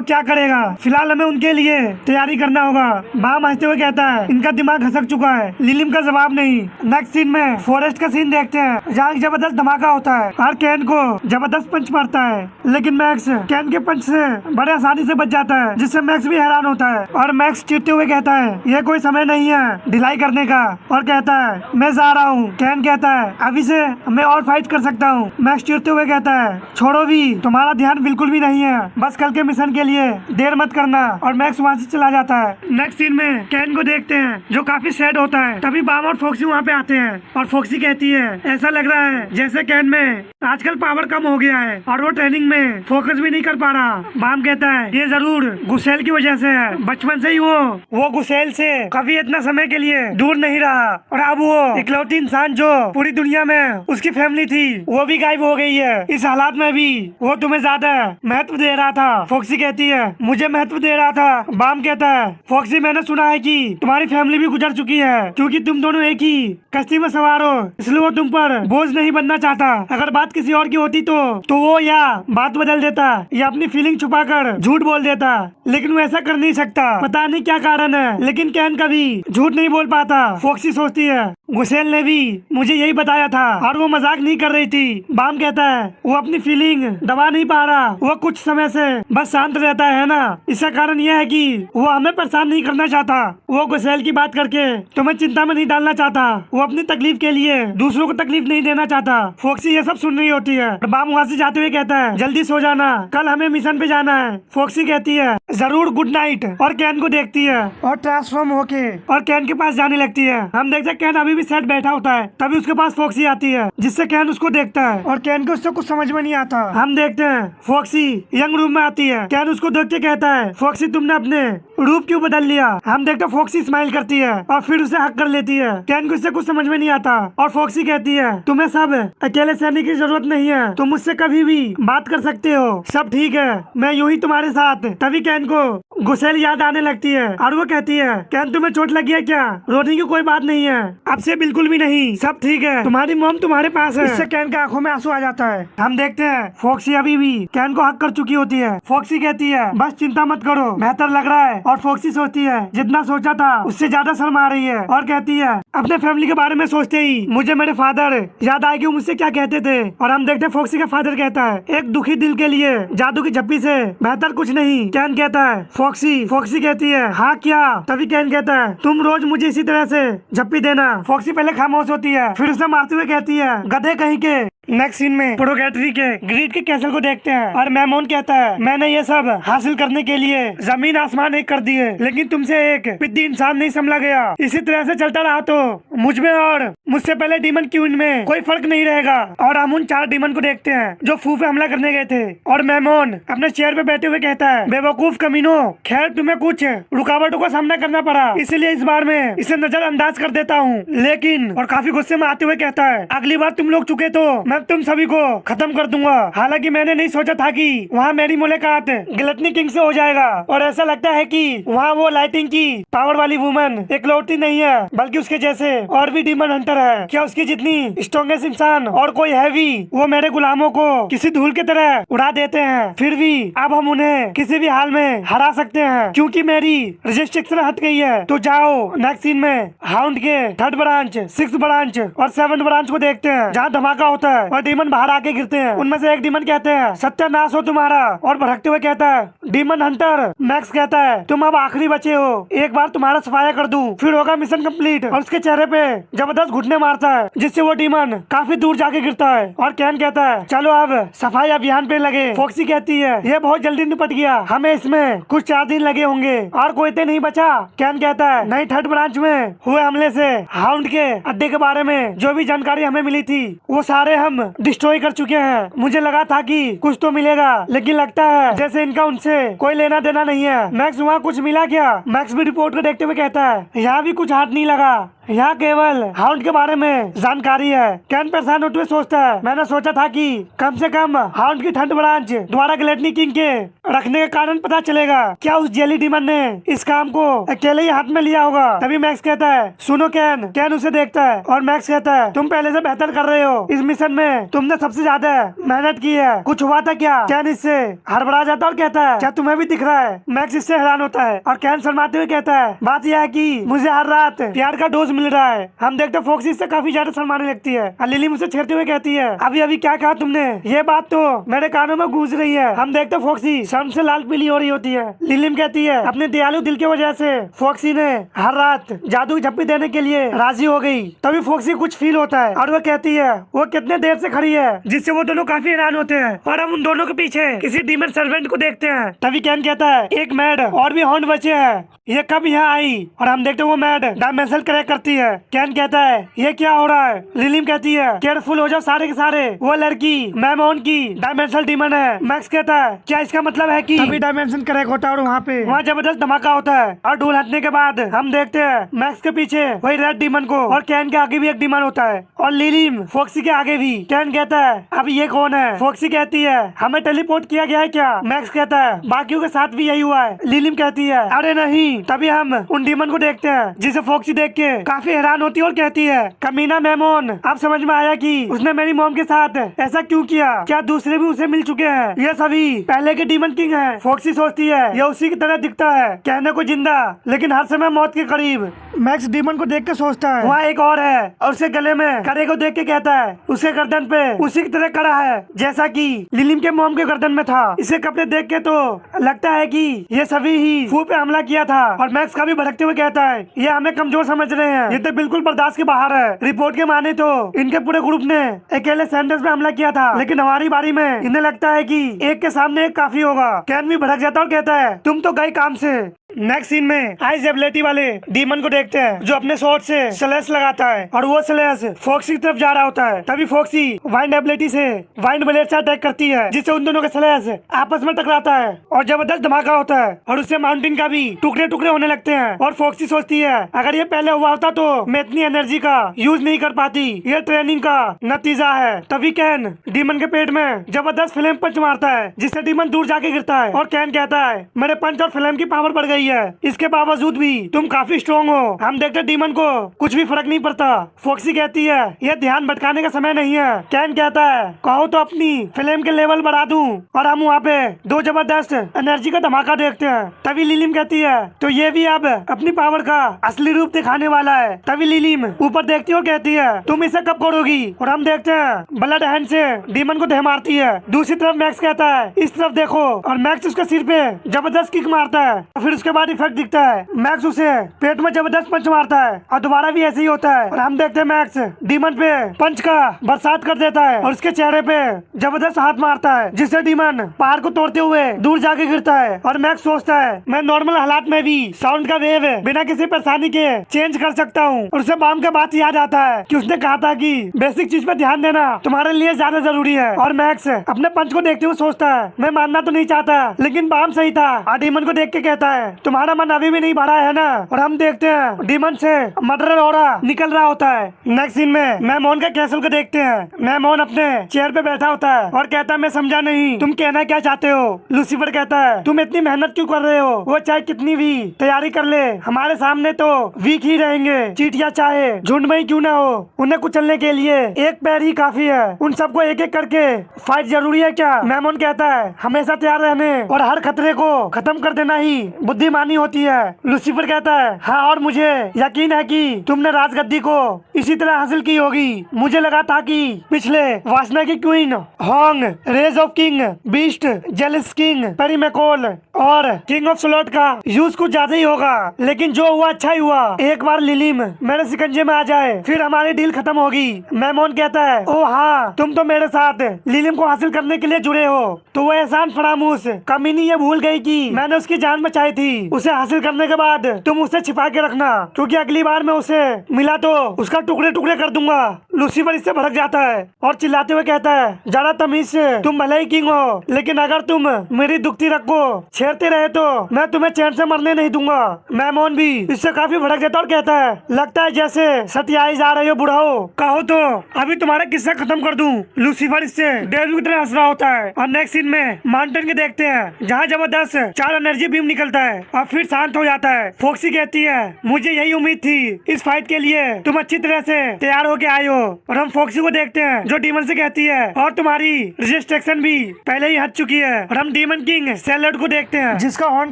क्या करेगा। फिलहाल हमें उनके लिए तैयारी करना होगा। बाम हंसते हुए कहता है इनका दिमाग घसक चुका है। लिलिम का जवाब नहीं। नेक्स्ट सीन में फॉरेस्ट का सीन देखते हैं जहाँ एक जबरदस्त धमाका होता है और कैन को जबरदस्त पंच मारता है, लेकिन मैक्स कैन के पंच से बड़े आसानी से बच जाता है जिससे मैक्स भी हैरान होता है और मैक्स चिढ़ते हुए कहता है ये कोई समय नहीं है ढिलाई करने का और कहता है मैं जा रहा हूँ। कैन कहता है अभी से मैं और फाइट कर सकता हूँ। मैक्स चिढ़ते हुए कहता है छोड़ो भी, तुम्हारा ध्यान बिल्कुल भी नहीं है, बस कल के मिशन के लिए देर मत करना, और मैक्स वहाँ से चला जाता है। नेक्स्ट सीन में कैन को देखते हैं जो काफी सैड होता है। तभी बाम और फोक्सी वहाँ पे आते हैं और फोक्सी कहती है ऐसा लग रहा है जैसे कैन में आजकल पावर कम हो गया है और वो ट्रेनिंग में फोकस भी नहीं कर पा रहा। बाम कहता है ये जरूर गुसेल की वजह से है, बचपन से ही वो गुसेल से कभी इतना समय के लिए दूर नहीं रहा और अब वो इकलौती इंसान जो पूरी दुनिया में उसकी फैमिली थी वो भी गायब हो गई है। इस हालात में भी वो तुम्हें ज्यादा महत्व दे रहा था। फोक्सी कहती है मुझे महत्व दे रहा था। बाम कहता है फोक्सी मैंने सुना है कि तुम्हारी फैमिली भी गुजर चुकी है क्योंकि तुम दोनों एक ही कश्ती में सवार हो, इसलिए वो तुम पर बोझ नहीं बनना चाहता। अगर बात किसी और की होती तो वो या बात बदल देता या अपनी फीलिंग छुपाकर झूठ बोल देता, लेकिन वो ऐसा कर नहीं सकता। पता नहीं क्या कारण है, लेकिन कैन कभी झूठ नहीं बोल पाता। फोक्सी सोचती है गुसेल ने भी मुझे यही बताया था और वो मजाक नहीं कर रही थी। बाम कहता है वो अपनी फीलिंग दबा नहीं पा रहा, वो कुछ समय से बस शांत रहता है ना, इसका कारण यह है कि वो हमें परेशान नहीं करना चाहता। वो गुसेल की बात करके तुम्हें चिंता में नहीं डालना चाहता, वो अपनी तकलीफ के लिए दूसरों को तकलीफ नहीं देना चाहता। फोक्सी ये सब सुन रही होती है। बाम वहाँ से जाते हुए कहता है जल्दी सो जाना, कल हमें मिशन पे जाना है। फोक्सी कहती है जरूर, गुड नाइट, और कैन को देखती है और ट्रांसफॉर्म होके और कैन के पास जाने लगती है। हम देखते हैं कैन अभी भी भी सेट बैठा होता है तभी उसके पास फॉक्सी आती है, जिससे कैन उसको देखता है और कैन को उससे कुछ समझ में नहीं आता। हम देखते हैं फॉक्सी यंग रूम में आती है। कैन उसको देख के कहता है, फॉक्सी तुमने अपने रूप क्यों बदल लिया? हम देखते हैं फॉक्सी स्माइल करती है और फिर उसे हक कर लेती है। कैन को इससे कुछ समझ में नहीं आता और फॉक्सी कहती है, तुम्हें सब अकेले सहने की जरूरत नहीं है, तुम मुझसे कभी भी बात कर सकते हो, सब ठीक है, मैं यूं ही तुम्हारे साथ। तभी कैन को गुसेल याद आने लगती है और वो कहती है, कैन तुम्हें चोट लगी है क्या? रोने की कोई बात नहीं है, अब से बिल्कुल भी नहीं, सब ठीक है, तुम्हारी मॉम तुम्हारे पास है। इससे कैन के आंखों में आंसू आ जाता है। हम देखते हैं फॉक्सी अभी भी कैन को हक कर चुकी होती है। फॉक्सी कहती है, बस चिंता मत करो, बेहतर लग रहा है। और फॉक्सी सोचती है, जितना सोचा था उससे ज्यादा शर्म आ रही है और कहती है, अपने फैमिली के बारे में सोचते ही मुझे मेरे फादर याद आए कि वो मुझसे क्या कहते थे। और हम देखते हैं फॉक्सी का फादर कहता है, एक दुखी दिल के लिए जादू की झप्पी से बेहतर कुछ नहीं। कैन कहता है, फॉक्सी कहती है, हाँ क्या? तभी कैन कहता है, तुम रोज मुझे इसी तरह से झप्पी देना। फॉक्सी पहले खामोश होती है, फिर उसे मारते हुए कहती है, गधे कहीं के। नेक्स्ट सीन में प्रोगेटरी के ग्रीड के कैसल को देखते हैं और मैमोन कहता है, मैंने ये सब हासिल करने के लिए जमीन आसमान एक कर दिए, लेकिन तुमसे एक पिद्दी इंसान नहीं संभला गया। इसी तरह से चलता रहा तो मुझ में और मुझसे पहले डीमन क्वीन में कोई फर्क नहीं रहेगा। और हम उन 4 डीमन को देखते हैं जो फू पे हमला करने गए थे। और मैमोन अपने चेयर पे बैठे हुए कहता है, बेवकूफ कमीनो, खैर तुम्हें कुछ रुकावटों का सामना करना पड़ा, इसलिए इस बार मैं इसे नजरअंदाज कर देता हूँ। लेकिन और काफी गुस्से में आते हुए कहता है, अगली बार तुम लोग चुके तो मैं तुम सभी को खत्म कर दूंगा। हालांकि मैंने नहीं सोचा था कि वहाँ मेरी मुलाकात ग्लटनी किंग से हो जाएगा। और ऐसा लगता है कि वहाँ वो लाइटिंग की पावर वाली वुमन इकलौती नहीं है, बल्कि उसके जैसे और भी डीमन हंटर है। क्या उसकी जितनी स्ट्रॉन्गेस्ट इंसान और कोई है भी, वो मेरे गुलामों को किसी धूल की तरह उड़ा देते हैं। फिर भी अब हम उन्हें किसी भी हाल में हरा सकते हैं, क्योंकि मेरी रजिस्ट्रिक्शन हट गई है। तो जाओ नेक्स्ट सीन में हाउंड के 3rd ब्रांच, 6th ब्रांच और 7th ब्रांच को देखते हैं, जहाँ धमाका होता है और डीमन बाहर आके गिरते हैं। उनमें से एक डीमन कहते हैं, सत्यानाश हो तुम्हारा, और भड़कते हुए कहता है, डीमन हंटर। मैक्स कहता है, तुम अब आखिरी बचे हो, एक बार तुम्हारा सफाया कर दूं, फिर होगा मिशन कंप्लीट। और उसके चेहरे पे जबरदस्त घुटने मारता है, जिससे वो डीमन काफी दूर जाके गिरता है। और कैन कहता है, चलो अब सफाई अभियान पे लगे। फॉक्सी कहती है, ये बहुत जल्दी निपट गया, हमें इसमें कुछ 4 दिन लगे होंगे और कोई तो नहीं बचा। कैन कहता है, नहीं, 3rd ब्रांच में हुए हमले से हाउंड के अड्डे के बारे में जो भी जानकारी हमें मिली थी, वो सारे हम डिस्ट्रॉय कर चुके हैं। मुझे लगा था कि कुछ तो मिलेगा, लेकिन लगता है जैसे इनका उनसे कोई लेना देना नहीं है। मैक्स, वहाँ कुछ मिला क्या? मैक्स भी रिपोर्ट को देखते हुए कहता है, यहाँ भी कुछ हाथ नहीं लगा, यहाँ केवल हाउंड के बारे में जानकारी है। कैन परेशान होते हुए सोचता है, मैंने सोचा था कि कम से कम हाउंड की 3rd ब्रांच द्वारा ग्लटनी किंग के रखने के कारण पता चलेगा क्या उस जेली डीमन ने इस काम को अकेले ही हाथ में लिया होगा। तभी मैक्स कहता है, सुनो कैन। कैन उसे देखता है और मैक्स कहता है, तुम पहले से बेहतर कर रहे हो, इस मिशन में तुमने सबसे ज्यादा मेहनत की है, कुछ हुआ था क्या? कैन इससे हड़बड़ा जाता और कहता है, क्या तुम्हें भी दिख रहा है? मैक्स इससे हैरान होता है और कैन शर्माते हुए कहता है, बात यह है कि मुझे हर रात प्यार का डोज मिल रहा है। हम देखते हैं फॉक्सी इससे काफी ज्यादा शर्माने लगती है और लिली मुझसे छेड़ते हुए कहती है, अभी अभी क्या कहा तुमने? ये बात तो मेरे कानों में गूंज रही है। हम देखते हैं फॉक्सी शर्म से लाल पीली हो रही होती है। लिली कहती है, अपने दयालु दिल की वजह से फॉक्सी ने हर रात जादू की झप्पी देने के लिए राजी हो गई। तभी फॉक्सी कुछ फील होता है और वो कहती है, वो कितने देर से खड़ी है, जिससे वो दोनों काफी हैरान होते हैं। और हम उन दोनों के पीछे किसी डीमन सर्वेंट को देखते हैं। तभी कैन कहता है, एक मैड और भी हाउंड बचे हैं, ये कब यहाँ आई? और हम देखते हैं वो मैड डायमेंशन क्रैक करती है। कैन कहता है, ये क्या हो रहा है? लिलिम कहती है, केयरफुल हो जाओ सारे के सारे, वो लड़की मैमोन की डायमेंशनल डीमन है। मैक्स कहता है, क्या इसका मतलब है कि तभी डायमेंशन क्रैक होता है और वहाँ जबरदस्त धमाका होता है। और ढोल हटने के बाद हम देखते हैं मैक्स के पीछे वही रेड डीमन को, और कैन के आगे भी एक डीमन होता है, और लिलिम फॉक्सी के आगे भी। कैन कहता है, अब ये कौन है? फॉक्सी कहती है, हमें टेलीपोर्ट किया गया है क्या? मैक्स कहता है, बाकियों के साथ भी यही हुआ है। लिलिम कहती है, अरे नहीं। तभी हम उन डीमन को देखते हैं, जिसे फॉक्सी देख के काफी हैरान होती है और कहती है, कमीना मैमोन, अब समझ में आया कि उसने मेरी मॉम के साथ ऐसा क्यों किया। क्या दूसरे भी उसे मिल चुके हैं? ये सभी पहले के डीमन किंग हैं। फॉक्सी सोचती है, ये उसी की तरह दिखता है, कहने को जिंदा लेकिन हर समय मौत के करीब। मैक्स डीमन को देख के सोचता है, वहाँ एक और है, और उसे गले में कड़े को देख के कहता है, उसके गर्दन पे उसी की तरह कड़ा है जैसा कि लिलिम के मॉम के गर्दन में था। इसे कपड़े देख के तो लगता है कि ये सभी ही फू पे हमला किया था। और मैक्स काफी भड़कते हुए कहता है, ये हमें कमजोर समझ रहे हैं, ये तो बिल्कुल बर्दाश्त के बाहर है। रिपोर्ट के माने तो इनके पूरे ग्रुप ने अकेले सैंडर्स पे हमला किया था, लेकिन हमारी बारी में इन्हें लगता है कि एक के सामने एक काफी होगा। कैन भी भड़क जाता और कहता है, तुम तो गए काम से। नेक्स्ट सीन में आइस एबिलिटी वाले डीमन को देखते हैं जो अपने शॉट से स्लैश लगाता है और वो स्लैश फॉक्सी की तरफ जा रहा होता है। तभी फॉक्सी वाइंड एबिलिटी से वाइंड ब्लेड से अटैक करती है जिससे उन दोनों का स्लैश आपस में टकराता है और जबरदस्त धमाका होता है और उससे माउंटेन का भी टुकड़े टुकड़े होने लगते हैं। और फॉक्सी सोचती है अगर ये पहले हुआ होता तो मैं इतनी एनर्जी का यूज नहीं कर पाती, ये ट्रेनिंग का नतीजा है। तभी कैन डीमन के पेट में जबरदस्त फ्लेम पंच मारता है जिससे डीमन दूर जाके गिरता है और कैन कहता है मेरे पंच और फ्लेम की पावर बढ़ गई है, इसके बावजूद भी तुम काफी स्ट्रॉन्ग हो। हम देखते डीमन को कुछ भी फर्क नहीं पड़ता। फॉक्सी कहती है यह ध्यान भटकाने का समय नहीं है। कैन कहता है कहो तो अपनी फ्लेम के लेवल बढ़ा दूं और हम वहाँ पे दो जबरदस्त एनर्जी का धमाका देखते हैं। तभी लिलिम कहती है तो ये भी अब अपनी पावर का असली रूप दिखाने वाला है। तभी लिलिम ऊपर देखती हो कहती है तुम इसे कब करोगी और हम देखते हैं ब्लड हैंड से डीमन को ढह मारती है। दूसरी तरफ मैक्स कहता है इस तरफ देखो और मैक्स उसके सिर पे जबरदस्त किक मारता है और फिर उसके बाद इफेक्ट दिखता है। मैक्स उसे पेट में जबरदस्त पंच मारता है और दोबारा भी ऐसे ही होता है और हम देखते हैं मैक्स डीमन पे पंच का बरसात कर देता है और उसके चेहरे पे जबरदस्त हाथ मारता है जिससे डीमन पहाड़ को तोड़ते हुए दूर जाके गिरता है। और मैक्स सोचता है मैं नॉर्मल हालात में भी साउंड का वेव बिना किसी परेशानी के चेंज कर सकता हूँ। और उसे बाम का बात याद आता है कि उसने कहा था कि बेसिक चीज पे ध्यान देना तुम्हारे लिए ज्यादा जरूरी है। और मैक्स अपने पंच को देखते हुए सोचता है मैं मानना तो नहीं चाहता लेकिन बाम सही था। और डीमन को देख के कहता है तुम्हारा मन अभी भी नहीं बढ़ा है ना। और हम देखते हैं डीमन से मर्डर ऑरा निकल रहा होता है। नेक्स्ट सीन में मैमोन का कैसल को देखते हैं। मैमोन अपने चेयर पे बैठा होता है और कहता है मैं समझा नहीं तुम कहना क्या चाहते हो। लूसीफर कहता है तुम इतनी मेहनत क्यों कर रहे हो, वो चाहे कितनी भी तैयारी कर ले हमारे सामने तो वीक ही रहेंगे। चीटियां चाहे झुंड में ही क्यों ना हो उन्हें कुचलने के लिए एक पैर ही काफी है, उन सबको एक एक करके फाइट जरूरी है क्या। मैमोन कहता है हमेशा तैयार रहने और हर खतरे को खत्म कर देना ही बुद्धिमानी होती है। लूसीफर कहता है हाँ और मुझे यकीन है कि तुमने राजगद्दी को इसी तरह हासिल की होगी। मुझे लगा था कि पिछले वासना की queen Hong, rage of king, beast, jealous king, पेरी मैकोल और किंग ऑफ स्लॉट का यूज कुछ ज्यादा ही होगा, लेकिन जो हुआ अच्छा ही हुआ। एक बार लिलिम मेरे शिकंजे में आ जाए फिर हमारी डील खत्म होगी। मैमोन कहता है ओ हाँ तुम तो मेरे साथ लिलिम को हासिल करने के लिए जुड़े हो। तो वो एहसान फरामूस कमीनी ये भूल गई कि मैंने उसकी जान बचाई थी। उसे हासिल करने के बाद तुम उसे छिपा के रखना क्योंकि अगली बार मैं उसे मिला तो उसका टुकड़े टुकड़े कर दूंगा। लूसीफर इससे भड़क जाता है और चिल्लाते हुए कहता है ज्यादा तमीज से, तुम भले ही किंग हो लेकिन अगर तुम मेरी दुखती रग को छेड़ते रहे तो मैं तुम्हें चैन से मरने नहीं दूंगा। मैमोन भी इससे काफी भड़क जाता और कहता है लगता है जैसे सटियाई जा रही हो बुढ़ाओ, कहो तो अभी तुम्हारा किस्सा खत्म कर दूं। लूसीफर इससे डेविल की तरह हंस रहा होता है। और नेक्स्ट सीन में माउंटेन के देखते हैं जहाँ जबरदस्त 4 एनर्जी बीम निकलता है और फिर शांत हो जाता है। फॉक्सी कहती है मुझे यही उम्मीद थी, इस फाइट के लिए तुम अच्छी तरह से तैयार होके आए हो। और हम फॉक्सी को देखते हैं जो डीमन से कहती है और तुम्हारी रजिस्ट्रेशन भी पहले ही हट चुकी है। और हम डीमन किंग सैलड को देखते हैं जिसका हॉर्न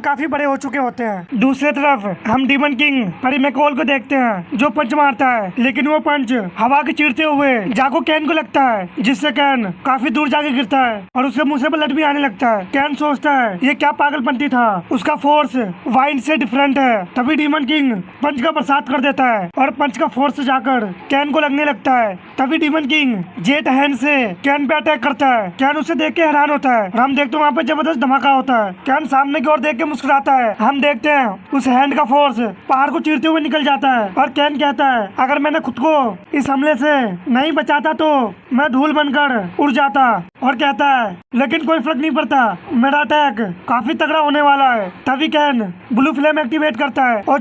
काफी बड़े हो चुके होते हैं। दूसरी तरफ हम डीमन किंग परिमेकोल को देखते हैं जो पंच मारता है लेकिन वो पंच हवा के चीरते हुए जाको कैन को लगता है जिससे कैन काफी दूर जाके गिरता है और उसके मुंह से ब्लड भी आने लगता है। कैन सोचता है ये क्या पागलपंती था, उसका फोर्स वाइंड से डिफरेंट है। तभी डीमन किंग पंच का बरसात कर देता है और पंच का फोर्स जाकर कैन को लगने लगता है। तभी डीमन किंग जेट हैंड से कैन पे अटैक करता है। कैन उसे देख के हैरान होता है और हम देखते हैं वहाँ पे जबरदस्त धमाका होता है। कैन सामने की ओर देख के मुस्कुराता है। हम देखते हैं उस हैंड का फोर्स पहाड़ को चीरते हुए निकल जाता है और कैन कहता है अगर मैंने खुद को इस हमले से नहीं बचाता तो मैं धूल बनकर उड़ जाता। और कहता है लेकिन कोई फर्क नहीं पड़ता, मेरा अटैक काफी तगड़ा होने वाला है। तभी कैन ब्लू फ्लेम एक्टिवेट करता है और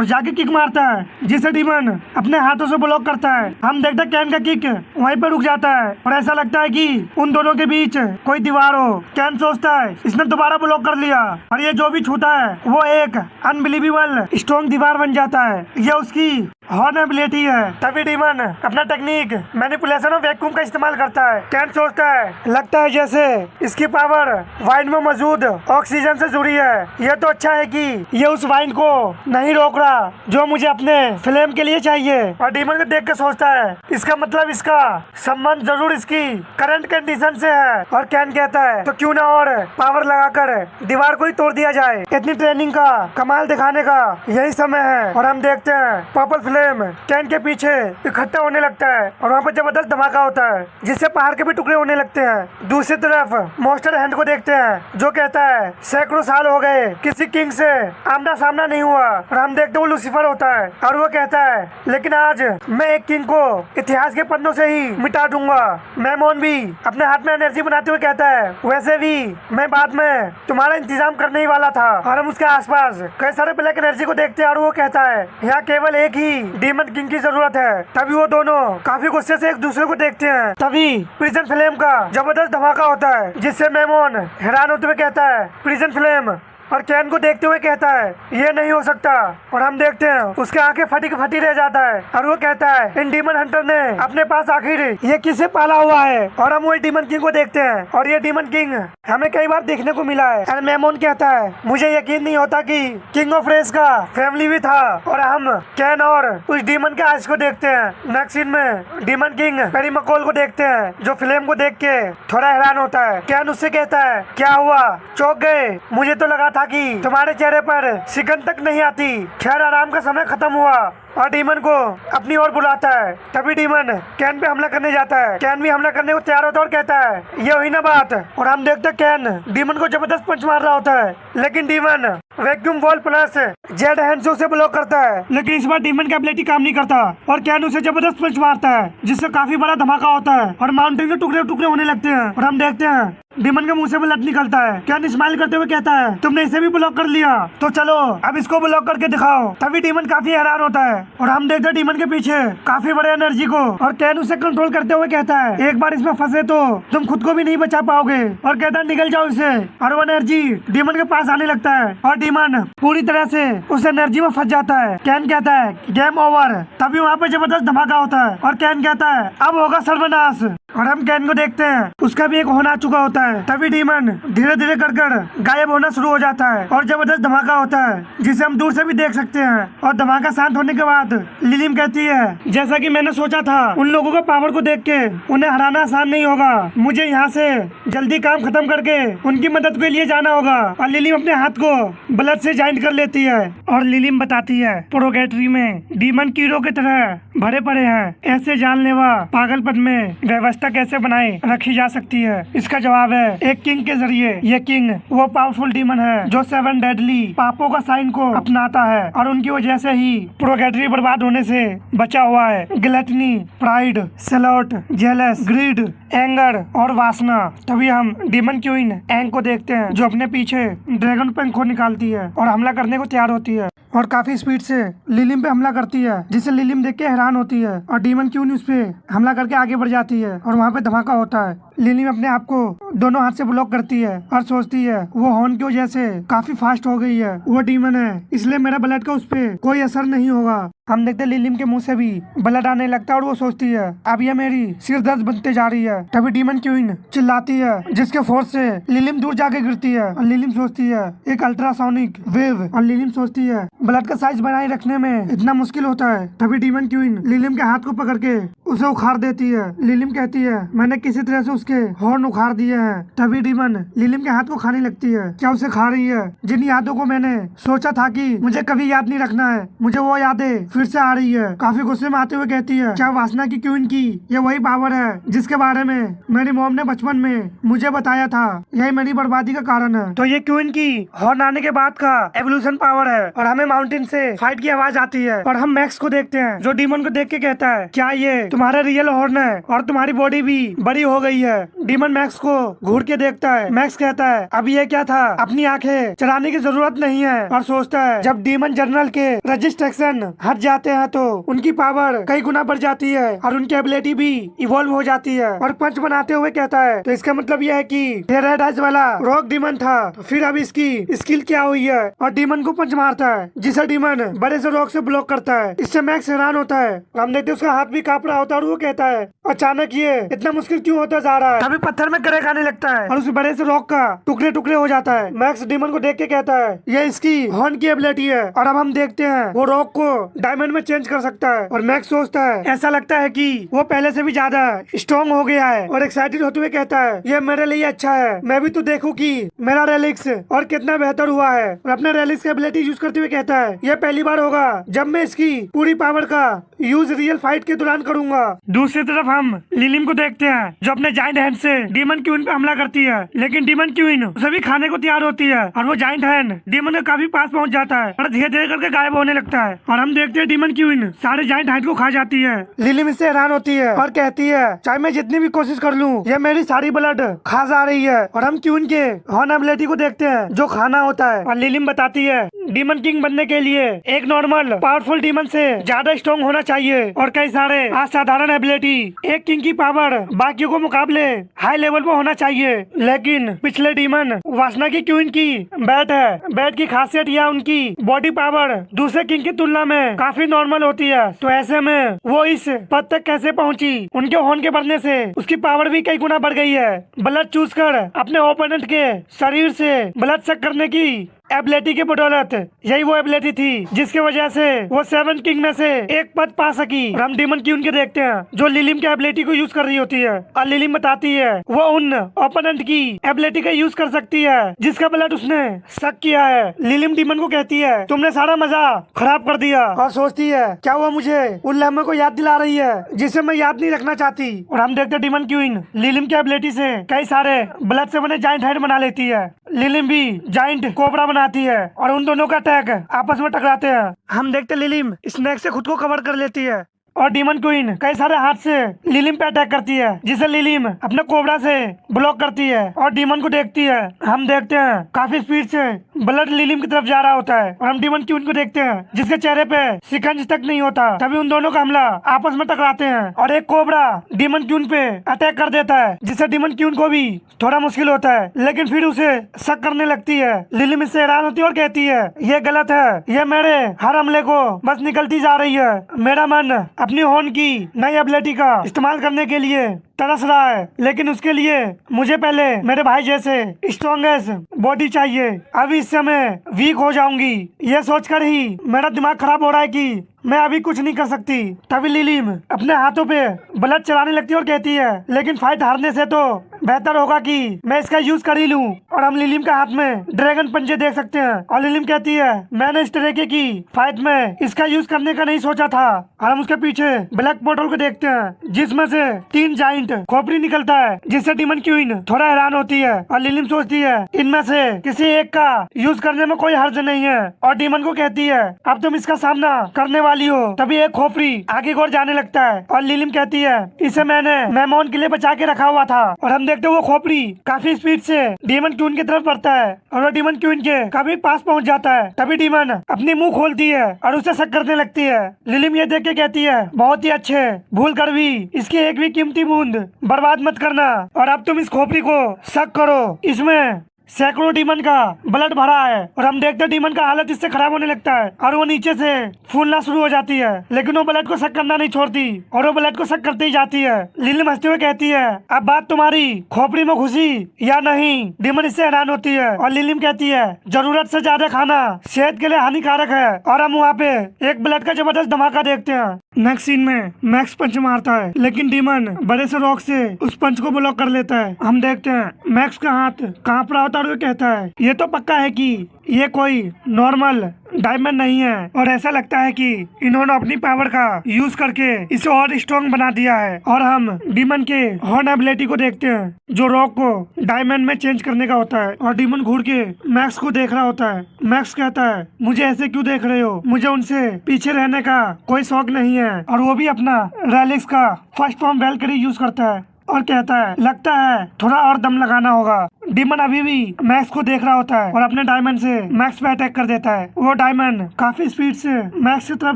जाके किक मारता है जिसे डीमन अपने हाथों से ब्लॉक करता है। हम देखते हैं कैन का किक वहीं पे रुक जाता है और ऐसा लगता है कि उन दोनों के बीच कोई दीवार हो। कैन सोचता है इसने दोबारा ब्लॉक कर लिया और ये जो भी छूता है वो एक अनबिलीवेबल स्ट्रॉन्ग दीवार बन जाता है। ये उसकी हॉर्न एबिलिटी है। तभी डीमन अपना टेक्निक मैनिपुलेशन ऑफ वैक्यूम का इस्तेमाल करता है। कैन सोचता है लगता है जैसे इसकी पावर वाइंड में मौजूद ऑक्सीजन से जुड़ी है। यह तो अच्छा है कि ये उस वाइंड को नहीं रोक रहा जो मुझे अपने फ्लेम के लिए चाहिए। और डीमन को देख के सोचता है इसका मतलब इसका संबंध जरूर इसकी करंट कंडीशन से है। और कैन कहता है तो क्यों ना और पावर लगाकर दीवार को ही तोड़ दिया जाए। इतनी ट्रेनिंग का कमाल दिखाने का यही समय है। और हम देखते हैं पर्पल फ्लेम कैन के पीछे इकट्ठा होने लगता है और वहाँ पर जबरदस्त धमाका होता है जिससे पहाड़ के भी टुकड़े होने लगते हैं। दूसरी तरफ मॉन्स्टर हैंड को देखते हैं जो कहता है सैकड़ों साल हो गए किसी किंग से आमना सामना नहीं हुआ। और हम देखते वो लूसीफर होता है और वो कहता है लेकिन आज मैं एक किंग को इतिहास के पन्नों से ही मिटा दूंगा। मैमोन भी अपने हाथ में एनर्जी बनाते हुए कहता है वैसे भी मैं बाद में तुम्हारा इंतजाम करने ही वाला था। और हम उसके आसपास कई सारे ब्लैक एनर्जी को देखते हैं और वो कहता है यहाँ केवल एक ही डीमन किंग की जरूरत है। तभी वो दोनों काफी गुस्से से एक दूसरे को देखते हैं। तभी प्रिजन फ्लेम का जबरदस्त धमाका होता है जिससे मैमोन हैरान होते हुए कहता है प्रिजन फ्लेम और कैन को देखते हुए कहता है ये नहीं हो सकता। और हम देखते हैं उसके आंखें फटी की फटी रह जाता है और वो कहता है इन डीमन हंटर ने अपने पास आखिर ये किसे पाला हुआ है। और हम वही डीमन किंग को देखते हैं और ये डीमन किंग हमें कई बार देखने को मिला है। और मैमोन कहता है मुझे यकीन नहीं होता कि किंग ऑफ रेस का फैमिली भी था। और हम कैन और उस डीमन के आइस को देखते हैं। नेक्स्ट सीन में डीमन किंग पेरी मकोल को देखते हैं जो फ्लेम को देख के थोड़ा हैरान होता है। कैन उससे कहता है क्या हुआ, चौंक गए? मुझे तो लगा था कि तुम्हारे चेहरे पर सिकन तक नहीं आती। खैर आराम का समय खत्म हुआ और डीमन को अपनी ओर बुलाता है। तभी डीमन कैन पे हमला करने जाता है। कैन भी हमला करने को तैयार होता है और कहता है ये हुई ना बात। और हम देखते हैं कैन डीमन को जबरदस्त पंच मार रहा होता है लेकिन demon vacuum ball plus Z hand से उसे ब्लॉक करता है। लेकिन इस बार डीमन का एबिलिटी काम नहीं करता और कैन उसे जबरदस्त पंच मारता है जिससे काफी बड़ा धमाका होता है और माउंटेन के टुकड़े टुकड़े होने लगते हैं। और हम देखते हैं डीमन के मुंह से ब्लड निकलता है। कैन स्माइल करते हुए कहता है तुमने इसे भी ब्लॉक कर लिया तो चलो अब इसको ब्लॉक करके दिखाओ। तभी डीमन काफी हैरान होता है और हम देखते हैं डीमन के पीछे काफी बड़े एनर्जी को। और कैन उसे कंट्रोल करते हुए कहता है एक बार इसमें फंसे तो तुम खुद को भी नहीं बचा पाओगे। और कहता है निकल जाओ इसे। और वो एनर्जी डीमन के पास आने लगता है और डीमन पूरी तरह से उस एनर्जी में फंस जाता है। कैन कहता है गेम ओवर। तभी वहाँ पे जबरदस्त धमाका होता है और कैन कहता है अब होगा सर्वनाश। और हम कैन को देखते हैं उसका भी एक होना आ चुका होता है। तभी डीमन धीरे धीरे कर गायब होना शुरू हो जाता है और जबरदस्त धमाका होता है जिसे हम दूर से भी देख सकते हैं। और धमाका शांत होने के बाद लिलिम कहती है जैसा कि मैंने सोचा था उन लोगों का पावर को देख के उन्हें हराना आसान नहीं होगा। मुझे यहाँ से जल्दी काम खत्म करके उनकी मदद के लिए जाना होगा। और लिलिम अपने हाथ को ब्लड से ज्वाइंट कर लेती है और लिलिम बताती है प्रोगेटरी में डीमन कीड़ों की तरह भरे पड़े हैं। ऐसे जानलेवा पागलपन में व्यवस्था कैसे बनाए रखी जा सकती है? इसका जवाब है एक किंग के जरिए। ये किंग वो पावरफुल डीमन है जो 7 डेडली पापों का साइन को अपनाता है और उनकी वजह से ही प्रोगेटरी बर्बाद होने से बचा हुआ है। ग्लटनी, प्राइड, सेलोट, जेलस, ग्रीड, एंगर और वासना। तभी हम डीमन क्वीन एंग को देखते हैं जो अपने पीछे ड्रैगन पंख को निकालती है और हमला करने को तैयार होती है और काफी स्पीड से लिलिम पे हमला करती है जिसे लिलिम देख के हैरान होती है। और डीमन क्वीन उस पे हमला करके आगे बढ़ जाती है और वहाँ पे धमाका होता है। लिलिम अपने आप को दोनों हाथ से ब्लॉक करती है और सोचती है वो हॉर्न की वजह से काफी फास्ट हो गई है। वो डीमन है इसलिए मेरा ब्लड का उस पे कोई असर नहीं होगा। हम देखते लिलिम के मुंह से भी ब्लड आने लगता है और वो सोचती है अब ये मेरी सिर दर्द बनते जा रही है। तभी डीमन क्वीन चिल्लाती है जिसके फोर्स से लिलिम दूर जाके गिरती है और लिलिम सोचती है एक अल्ट्रासोनिक वेव। और लिलिम सोचती है ब्लड का साइज बनाए रखने में इतना मुश्किल होता है। तभी डीमन क्वीन लिलिम के हाथ को पकड़ के उसे उखाड़ देती है। लिलिम कहती है मैंने किसी तरह से उसके हॉर्न उखाड़ दिए हैं। तभी डीमन लिलिम के हाथ को खाने लगती है। क्या उसे खा रही है? जिन यादों को मैंने सोचा था कि मुझे कभी याद नहीं रखना है, मुझे वो यादें फिर से आ रही है। काफी गुस्से में आते हुए कहती है क्या वासना की क्वीन की ये वही पावर है जिसके बारे में मेरी मॉम ने बचपन में मुझे बताया था? यही मेरी बर्बादी का कारण है। तो ये क्वीन की हॉर्न आने के बाद का एवोल्यूशन पावर है। और हमें माउंटेन से फाइट की आवाज आती है और हम मैक्स को देखते हैं जो डीमन को देख के कहता है क्या ये तुम्हारा रियल हॉर्न है और तुम्हारी बॉडी भी बड़ी हो गई है? डीमन मैक्स को घूर के देखता है। मैक्स कहता है अब ये क्या था, अपनी आंखें चढ़ाने की जरूरत नहीं है। और सोचता है जब डीमन जनरल के रजिस्ट्रेक्शन हट जाते हैं तो उनकी पावर कई गुना बढ़ जाती है और उनकी एबिलिटी भी इवॉल्व हो जाती है। और पंच बनाते हुए कहता है तो इसका मतलब यह है कि टेराइड आइज वाला रॉक डीमन था तो फिर अब इसकी स्किल क्या हुई है? और डीमन को पंच मारता है जिसे डीमन बड़े से रॉक से ब्लॉक करता है। इससे मैक्स हैरान होता है। हम देखते उसका हाथ भी कांप रहा होता है और वो कहता है अचानक ये इतना मुश्किल क्यों होता जा रहा जाता है तभी पत्थर में क्रैक आने लगता है और उस बड़े से रॉक का टुकड़े टुकड़े हो जाता है। मैक्स डीमन को देख के कहता है ये इसकी हॉर्न की एबिलिटी है और अब हम देखते हैं वो रॉक को डायमंड में चेंज कर सकता है। और मैक्स सोचता है ऐसा लगता है कि वो पहले से भी ज्यादा स्ट्रॉन्ग हो गया है और एक्साइटेड होते हुए कहता है ये मेरे लिए अच्छा है, मैं भी तो देखूं कि मेरा रेलिक्स और कितना बेहतर हुआ है। और अपने रेलिक्स की एबिलिटी यूज करते हुए कहता है ये पहली बार होगा जब मैं इसकी पूरी पावर का यूज रियल फाइट के दौरान करूंगा। दूसरी तरफ हम लिलिम को देखते हैं जो अपने जाइंट हैंड से डीमन क्वीन पे हमला करती है, लेकिन डीमन क्वीन उसे भी खाने को तैयार होती है और वो जाइंट हैंड डीमन के काफी पास पहुंच जाता है और धीरे धीरे करके गायब होने लगता है। और हम देखते हैं डीमन क्वीन सारे जाइंट हैंड को खा जाती है। लिलिम इससे हैरान होती है और कहती है चाहे मैं जितनी भी कोशिश कर लूं ये मेरी सारी ब्लड खा जा रही है। और हम क्वीन के हॉर्न एबिलिटी को देखते हैं जो खाना होता है और लिलिम बताती है डीमन किंग बनने के लिए एक नॉर्मल पावरफुल डीमन से ज्यादा स्ट्रॉन्ग होना चाहिए और कई सारे असाधारण एबिलिटी एक किंग की पावर बाकियों को मुकाबले हाई लेवल पर होना चाहिए। लेकिन पिछले डीमन वासना की क्वीन की बैट है, बैट की खासियत या उनकी बॉडी पावर दूसरे किंग की तुलना में काफी नॉर्मल होती है, तो ऐसे में वो इस पद तक कैसे पहुंची? उनके हॉर्न के बढ़ने से उसकी पावर भी कई गुना बढ़ गई है। ब्लड चूस कर अपने ओपोनेंट के शरीर से ब्लड सक करने की एबिलिटी की बदौलत यही वो एबिलिटी थी जिसकी वजह से वो 7 किंग में से एक पद पा सकी। हम डीमन की उनके देखते हैं जो लिलिम की एबिलिटी को यूज कर रही होती है और लिलिम बताती है वो उन ओपोनेंट की एबिलिटी का यूज कर सकती है जिसका ब्लड उसने सक किया है। लिलिम डीमन को कहती है तुमने सारा मजा खराब कर दिया और सोचती है क्या वो मुझे उन लम्हे को याद दिला रही है जिसे मैं याद नहीं रखना चाहती। और हम देखते डीमन क्वीन लिलिम की एबिलिटी से कई सारे ब्लड से बने जाइंट हेड बना लेती है। लिलिम भी जाइंट कोबरा बनाती है और उन दोनों का अटैक आपस में टकराते हैं। हम देखते लिलिम स्नेक से खुद को कवर कर लेती है और डीमन क्वीन कई सारे हाथ से लिलिम पे अटैक करती है जिसे लिलिम अपने कोबरा से ब्लॉक करती है और डीमन को देखती है। हम देखते हैं काफी स्पीड से ब्लड लिलिम की तरफ जा रहा होता है और हम डीमन क्वीन को देखते हैं जिसके चेहरे पे शिकंज तक नहीं होता। तभी उन दोनों का हमला आपस में टकराते हैं और एक कोबरा डीमन क्वीन पे अटैक कर देता है जिससे डीमन क्वीन को भी थोड़ा मुश्किल होता है, लेकिन फिर उसे शक करने लगती है। लिलिम इससे हैरान होती है और कहती है ये गलत है, ये मेरे हर हमले को बस निकलती जा रही है। मेरा मन अपनी हॉर्न की नई एबिलिटी का इस्तेमाल करने के लिए तरस रहा है, लेकिन उसके लिए मुझे पहले मेरे भाई जैसे स्ट्रॉन्गेस्ट बॉडी चाहिए। अभी इस समय वीक हो जाऊंगी, ये सोचकर ही मेरा दिमाग खराब हो रहा है कि मैं अभी कुछ नहीं कर सकती। तभी लिलिम अपने हाथों पे ब्लड चलाने लगती है और कहती है लेकिन फाइट हारने से तो बेहतर होगा कि मैं इसका यूज कर ही लूं। और हम लिलिम के हाथ में ड्रैगन पंजे देख सकते हैं और लिलिम कहती है मैंने इस तरीके की फाइट में इसका यूज करने का नहीं सोचा था। और हम उसके पीछे ब्लैक पोर्टल को देखते हैं जिसमें से 3 जाइंट खोपड़ी निकलता है जिससे डीमन क्वीन थोड़ा हैरान होती है और लिलिम सोचती है इनमें से किसी एक का यूज करने में कोई हर्ज नहीं है और डीमन को कहती है अब तुम इसका सामना करने वाली हो। तभी एक खोपड़ी आगे की ओर जाने लगता है और लिलिम कहती है इसे मैंने मेहमान के लिए बचा के रखा हुआ था। और हम देखते वो खोपड़ी काफी स्पीड से डीमन क्वीन की तरफ बढ़ता है और वो डीमन क्वीन के काफी पास पहुंच जाता है। तभी डीमन अपनी मुंह खोलती है और उसे शक करने लगती है। लिलिम ये देख के कहती है बहुत ही अच्छे, भूल कर भी इसकी एक भी कीमती बूंद बर्बाद मत करना और अब तुम इस खोपड़ी को शक करो, इसमें सैकड़ों डीमन का ब्लड भरा है। और हम देखते हैं डीमन का हालत इससे खराब होने लगता है और वो नीचे से फूलना शुरू हो जाती है, लेकिन वो ब्लड को शक करना नहीं छोड़ती और वो ब्लड को शक करते ही जाती है। लिलिम हंसते हुए कहती है अब बात तुम्हारी खोपड़ी में घुसी या नहीं? डीमन इससे हैरान होती है और लिलिम कहती है जरूरत से ज्यादा खाना सेहत के लिए हानिकारक है। और हम वहाँ पे एक ब्लड का जबरदस्त धमाका देखते हैं। नेक्स्ट सीन में मैक्स पंच मारता है, लेकिन डीमन बड़े से रॉक से उस पंच को ब्लॉक कर लेता है। हम देखते हैं मैक्स का हाथ कांप रहा होता है और वो कहता है ये तो पक्का है कि ये कोई नॉर्मल डायमंड नहीं है और ऐसा लगता है कि इन्होंने अपनी पावर का यूज करके इसे और स्ट्रॉन्ग बना दिया है। और हम डीमन के हॉर्न एबिलिटी को देखते हैं जो रॉक को डायमंड में चेंज करने का होता है और डीमन घूर के मैक्स को देख रहा होता है। मैक्स कहता है मुझे ऐसे क्यों देख रहे हो, मुझे उनसे पीछे रहने का कोई शौक नहीं है। और वो भी अपना रेलिक्स का फर्स्ट फॉर्म वेलकरी यूज करता है और कहता है लगता है थोड़ा और दम लगाना होगा। डीमन अभी भी मैक्स को देख रहा होता है और अपने डायमंड से मैक्स पे अटैक कर देता है। वो डायमंड काफी स्पीड से मैक्स की तरफ